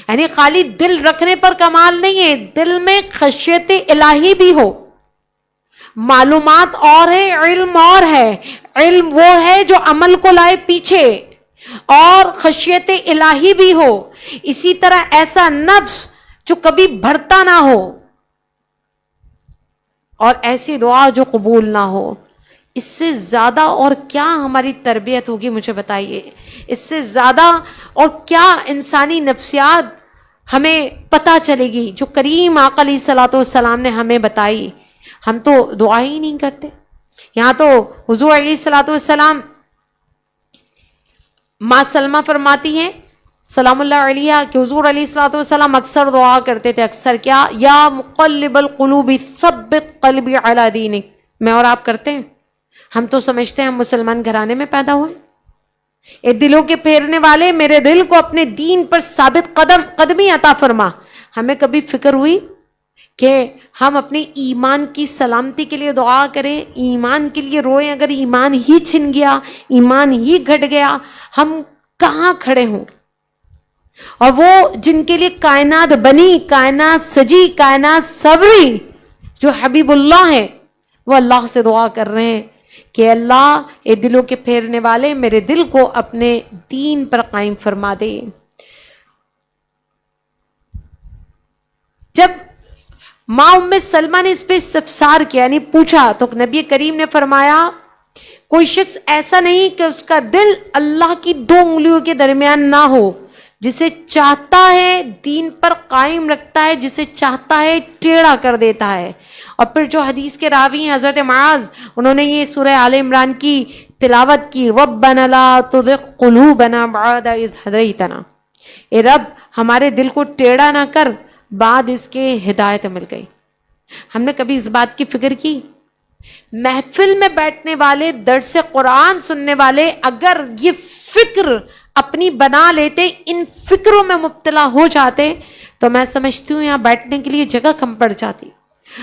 یعنی خالی دل رکھنے پر کمال نہیں ہے، دل میں خشیت الہی بھی ہو. معلومات اور ہے، علم اور ہے. علم وہ ہے جو عمل کو لائے پیچھے، اور خشیت الہی بھی ہو. اسی طرح ایسا نفس جو کبھی بڑھتا نہ ہو، اور ایسی دعا جو قبول نہ ہو. اس سے زیادہ اور کیا ہماری تربیت ہوگی مجھے بتائیے؟ اس سے زیادہ اور کیا انسانی نفسیات ہمیں پتہ چلے گی جو کریم آقا علیہ الصلوۃ والسلام نے ہمیں بتائی؟ ہم تو دعا ہی نہیں کرتے. یہاں تو حضور علیہ الصلوۃ والسلام، ماں سلمہ فرماتی ہیں سلام اللہ علیہ کہ حضور علیہ الصلوۃ والسلام اکثر دعا کرتے تھے. اکثر کیا؟ یا مقلب القلوب ثبت قلبی علی دینک. میں اور آپ کرتے ہیں؟ ہم تو سمجھتے ہیں ہم مسلمان گھرانے میں پیدا ہوئے، اے دلوں کے پھیرنے والے میرے دل کو اپنے دین پر ثابت قدمی عطا فرما. ہمیں کبھی فکر ہوئی کہ ہم اپنے ایمان کی سلامتی کے لیے دعا کریں، ایمان کے لیے روئیں؟ اگر ایمان ہی چھن گیا، ایمان ہی گھٹ گیا، ہم کہاں کھڑے ہوں گے؟ اور وہ جن کے لیے کائنات بنی، کائنات سجی، کائنات سبری، جو حبیب اللہ ہیں، وہ اللہ سے دعا کر رہے ہیں کہ اللہ اے دلوں کے پھیرنے والے میرے دل کو اپنے دین پر قائم فرما دے. جب ماں ام سلمہ نے اس پہ استفسار کیا، یعنی پوچھا، تو نبی کریم نے فرمایا کوئی شخص ایسا نہیں کہ اس کا دل اللہ کی 2 انگلیوں کے درمیان نہ ہو. جسے چاہتا ہے دین پر قائم رکھتا ہے، جسے چاہتا ہے ٹیڑھا کر دیتا ہے. اور پھر جو حدیث کے راوی ہیں حضرت معاذ، انہوں نے یہ سورہ آل عمران کی تلاوت کی، ربنا لا تزغ قلوبنا بعد اذ ہدیتنا. اے رب ہمارے دل کو ٹیڑھا نہ کر، بعد اس کے ہدایت مل گئی. ہم نے کبھی اس بات کی فکر کی؟ محفل میں بیٹھنے والے، درس قرآن سننے والے اگر یہ فکر اپنی بنا لیتے، ان فکروں میں مبتلا ہو جاتے، تو میں سمجھتی ہوں یہاں بیٹھنے کے لیے جگہ کم پڑ جاتی.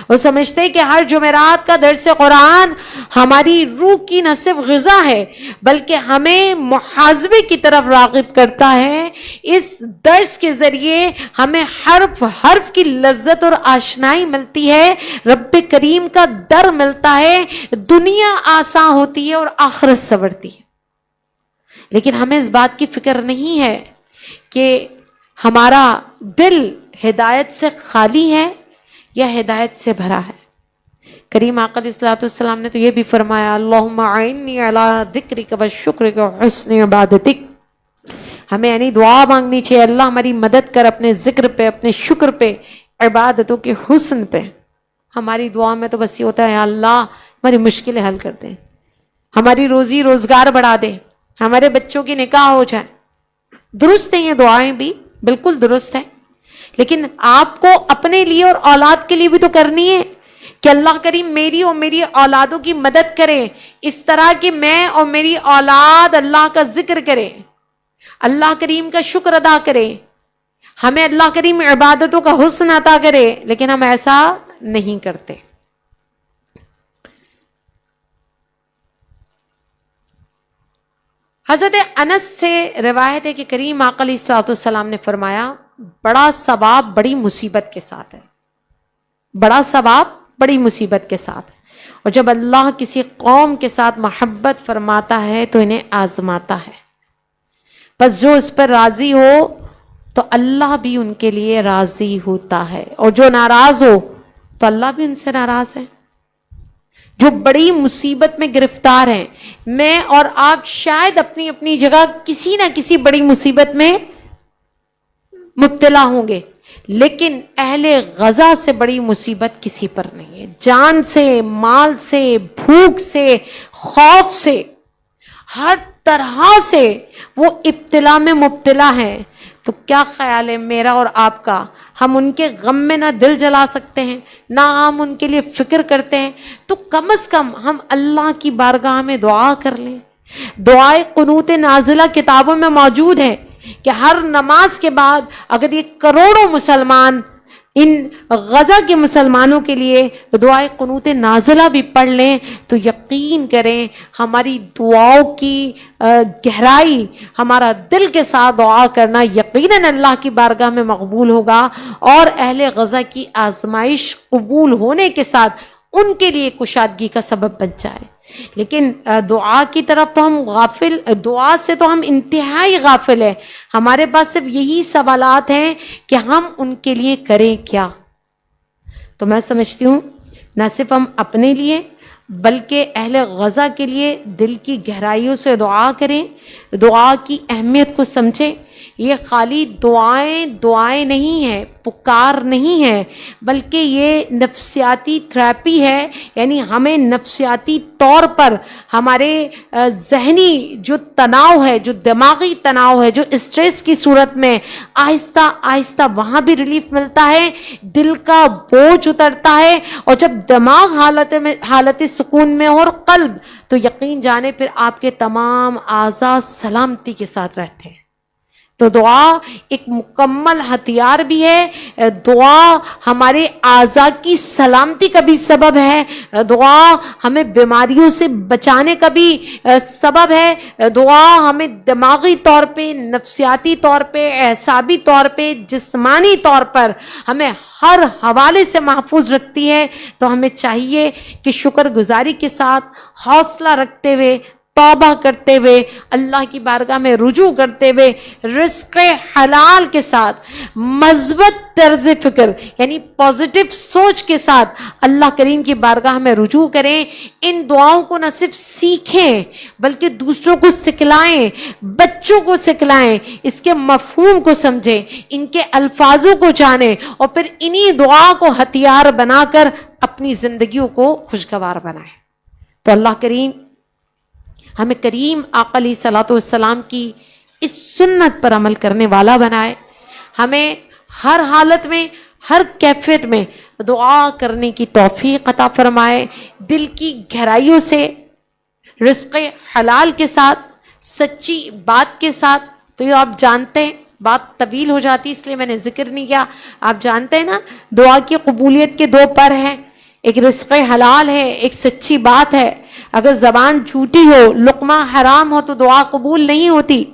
وہ سمجھتے کہ ہر جمعرات کا درس قرآن ہماری روح کی نہ صرف غذا ہے بلکہ ہمیں محاسبے کی طرف راغب کرتا ہے. اس درس کے ذریعے ہمیں حرف حرف کی لذت اور آشنائی ملتی ہے, رب کریم کا در ملتا ہے, دنیا آسان ہوتی ہے اور آخرت سنورتی ہے. لیکن ہمیں اس بات کی فکر نہیں ہے کہ ہمارا دل ہدایت سے خالی ہے یا ہدایت سے بھرا ہے. کریم آقا علیہ الصلوۃ والسلام نے تو یہ بھی فرمایا, اللہم اعنی علی ذکرک و شکرک و حسن عبادتک. ہمیں یعنی دعا مانگنی چاہیے, اللہ ہماری مدد کر اپنے ذکر پہ, اپنے شکر پہ, عبادتوں کے حسن پہ. ہماری دعا میں تو بس یہ ہوتا ہے, اللہ ہماری مشکلیں حل کر دیں, ہماری روزی روزگار بڑھا دے, ہمارے بچوں کی نکاح ہو جائے. درست ہیں یہ دعائیں بھی, بالکل درست ہے, لیکن آپ کو اپنے لیے اور اولاد کے لیے بھی تو کرنی ہے کہ اللہ کریم میری اور میری اولادوں کی مدد کرے, اس طرح کہ میں اور میری اولاد اللہ کا ذکر کرے, اللہ کریم کا شکر ادا کرے, ہمیں اللہ کریم عبادتوں کا حسن عطا کرے. لیکن ہم ایسا نہیں کرتے. حضرت انس سے روایت ہے کہ کریم آقا علیہ الصلوۃ والسلام نے فرمایا, بڑا ثواب بڑی مصیبت کے ساتھ ہے, بڑا ثواب بڑی مصیبت کے ساتھ ہے. اور جب اللہ کسی قوم کے ساتھ محبت فرماتا ہے تو انہیں آزماتا ہے, بس جو اس پر راضی ہو تو اللہ بھی ان کے لیے راضی ہوتا ہے, اور جو ناراض ہو تو اللہ بھی ان سے ناراض ہے. جو بڑی مصیبت میں گرفتار ہیں, میں اور آپ شاید اپنی اپنی جگہ کسی نہ کسی بڑی مصیبت میں مبتلا ہوں گے, لیکن اہل غزہ سے بڑی مصیبت کسی پر نہیں ہے. جان سے, مال سے, بھوک سے, خوف سے, ہر طرح سے وہ ابتلا میں مبتلا ہیں. تو کیا خیال ہے میرا اور آپ کا, ہم ان کے غم میں نہ دل جلا سکتے ہیں, نہ ہم ان کے لیے فکر کرتے ہیں؟ تو کم از کم ہم اللہ کی بارگاہ میں دعا کر لیں. دعائے قنوت نازلہ کتابوں میں موجود ہے کہ ہر نماز کے بعد اگر یہ کروڑوں مسلمان ان غزہ کے مسلمانوں کے لیے دعائے قنوت نازلہ بھی پڑھ لیں تو یقین کریں ہماری دعاؤں کی گہرائی, ہمارا دل کے ساتھ دعا کرنا یقیناً اللہ کی بارگاہ میں مقبول ہوگا, اور اہل غزہ کی آزمائش قبول ہونے کے ساتھ ان کے لیے کشادگی کا سبب بن جائے. لیکن دعا کی طرف تو ہم غافل, دعا سے تو ہم انتہائی غافل ہیں. ہمارے پاس صرف یہی سوالات ہیں کہ ہم ان کے لیے کریں کیا. تو میں سمجھتی ہوں نہ صرف ہم اپنے لیے بلکہ اہل غزہ کے لیے دل کی گہرائیوں سے دعا کریں, دعا کی اہمیت کو سمجھیں. یہ خالی دعائیں نہیں ہیں, پکار نہیں ہے, بلکہ یہ نفسیاتی تھراپی ہے. یعنی ہمیں نفسیاتی طور پر ہمارے ذہنی جو تناؤ ہے, جو دماغی تناؤ ہے, جو اسٹریس کی صورت میں آہستہ آہستہ وہاں بھی ریلیف ملتا ہے, دل کا بوجھ اترتا ہے. اور جب دماغ حالت سکون میں اور قلب, تو یقین جانے پھر آپ کے تمام اعضاء سلامتی کے ساتھ رہتے ہیں. تو دعا ایک مکمل ہتھیار بھی ہے, دعا ہمارے اعضاء کی سلامتی کا بھی سبب ہے, دعا ہمیں بیماریوں سے بچانے کا بھی سبب ہے, دعا ہمیں دماغی طور پہ, نفسیاتی طور پہ, اعصابی طور پہ, جسمانی طور پر ہمیں ہر حوالے سے محفوظ رکھتی ہے. تو ہمیں چاہیے کہ شکر گزاری کے ساتھ, حوصلہ رکھتے ہوئے, توبہ کرتے ہوئے, اللہ کی بارگاہ میں رجوع کرتے ہوئے, رزق حلال کے ساتھ, مثبت طرز فکر یعنی پازیٹیو سوچ کے ساتھ اللہ کریم کی بارگاہ میں رجوع کریں. ان دعاؤں کو نہ صرف سیکھیں بلکہ دوسروں کو سکھلائیں, بچوں کو سکھلائیں, اس کے مفہوم کو سمجھیں, ان کے الفاظوں کو جانیں, اور پھر انہی دعا کو ہتھیار بنا کر اپنی زندگیوں کو خوشگوار بنائیں. تو اللہ کریم ہمیں کریم آقا علیہ الصلوۃ والسلام کی اس سنت پر عمل کرنے والا بنائے. ہمیں ہر حالت میں, ہر کیفیت میں دعا کرنے کی توفیق عطا فرمائے, دل کی گہرائیوں سے, رزق حلال کے ساتھ, سچی بات کے ساتھ. تو یہ آپ جانتے ہیں بات طویل ہو جاتی اس لیے میں نے ذکر نہیں کیا. آپ جانتے ہیں نا دعا کی قبولیت کے 2 پر ہیں, ایک رزق حلال ہے, ایک سچی بات ہے. اگر زبان جھوٹی ہو, لقمہ حرام ہو تو دعا قبول نہیں ہوتی.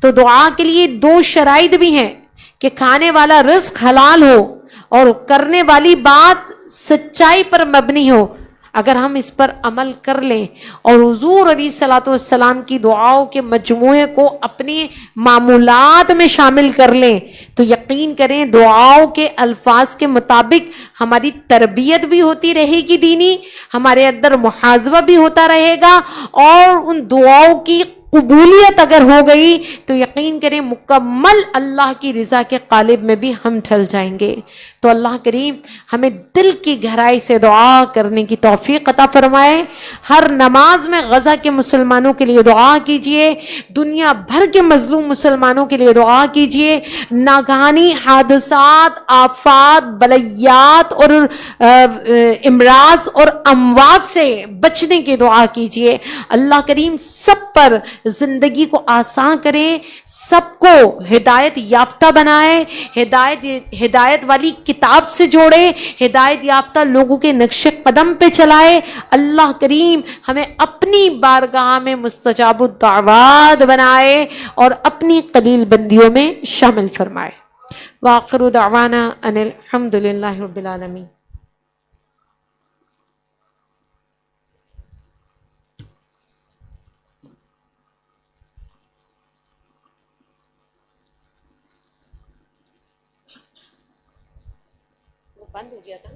تو دعا کے لیے 2 شرائط بھی ہیں کہ کھانے والا رزق حلال ہو اور کرنے والی بات سچائی پر مبنی ہو. اگر ہم اس پر عمل کر لیں اور حضور علیہ الصلوۃ والسلام کی دعاؤں کے مجموعے کو اپنے معمولات میں شامل کر لیں تو یقین کریں دعاؤں کے الفاظ کے مطابق ہماری تربیت بھی ہوتی رہے گی دینی, ہمارے اندر محاسبہ بھی ہوتا رہے گا, اور ان دعاؤں کی قبولیت اگر ہو گئی تو یقین کریں مکمل اللہ کی رضا کے قالب میں بھی ہم ڈھل جائیں گے. تو اللہ کریم ہمیں دل کی گہرائی سے دعا کرنے کی توفیق عطا فرمائے. ہر نماز میں غزہ کے مسلمانوں کے لیے دعا کیجئے, دنیا بھر کے مظلوم مسلمانوں کے لیے دعا کیجئے, ناگہانی حادثات, آفات, بلیات اور امراض اور اموات سے بچنے کی دعا کیجئے. اللہ کریم سب پر زندگی کو آسان کرے, سب کو ہدایت یافتہ بنائے, ہدایت والی کتاب سے جوڑے, ہدایت یافتہ لوگوں کے نقش قدم پہ چلائے. اللہ کریم ہمیں اپنی بارگاہ میں مستجاب الدعوات بنائے اور اپنی قلیل بندیوں میں شامل فرمائے. وآخر دعوانا ان الحمد للہ رب العالمین. بند ہو گیا تھا.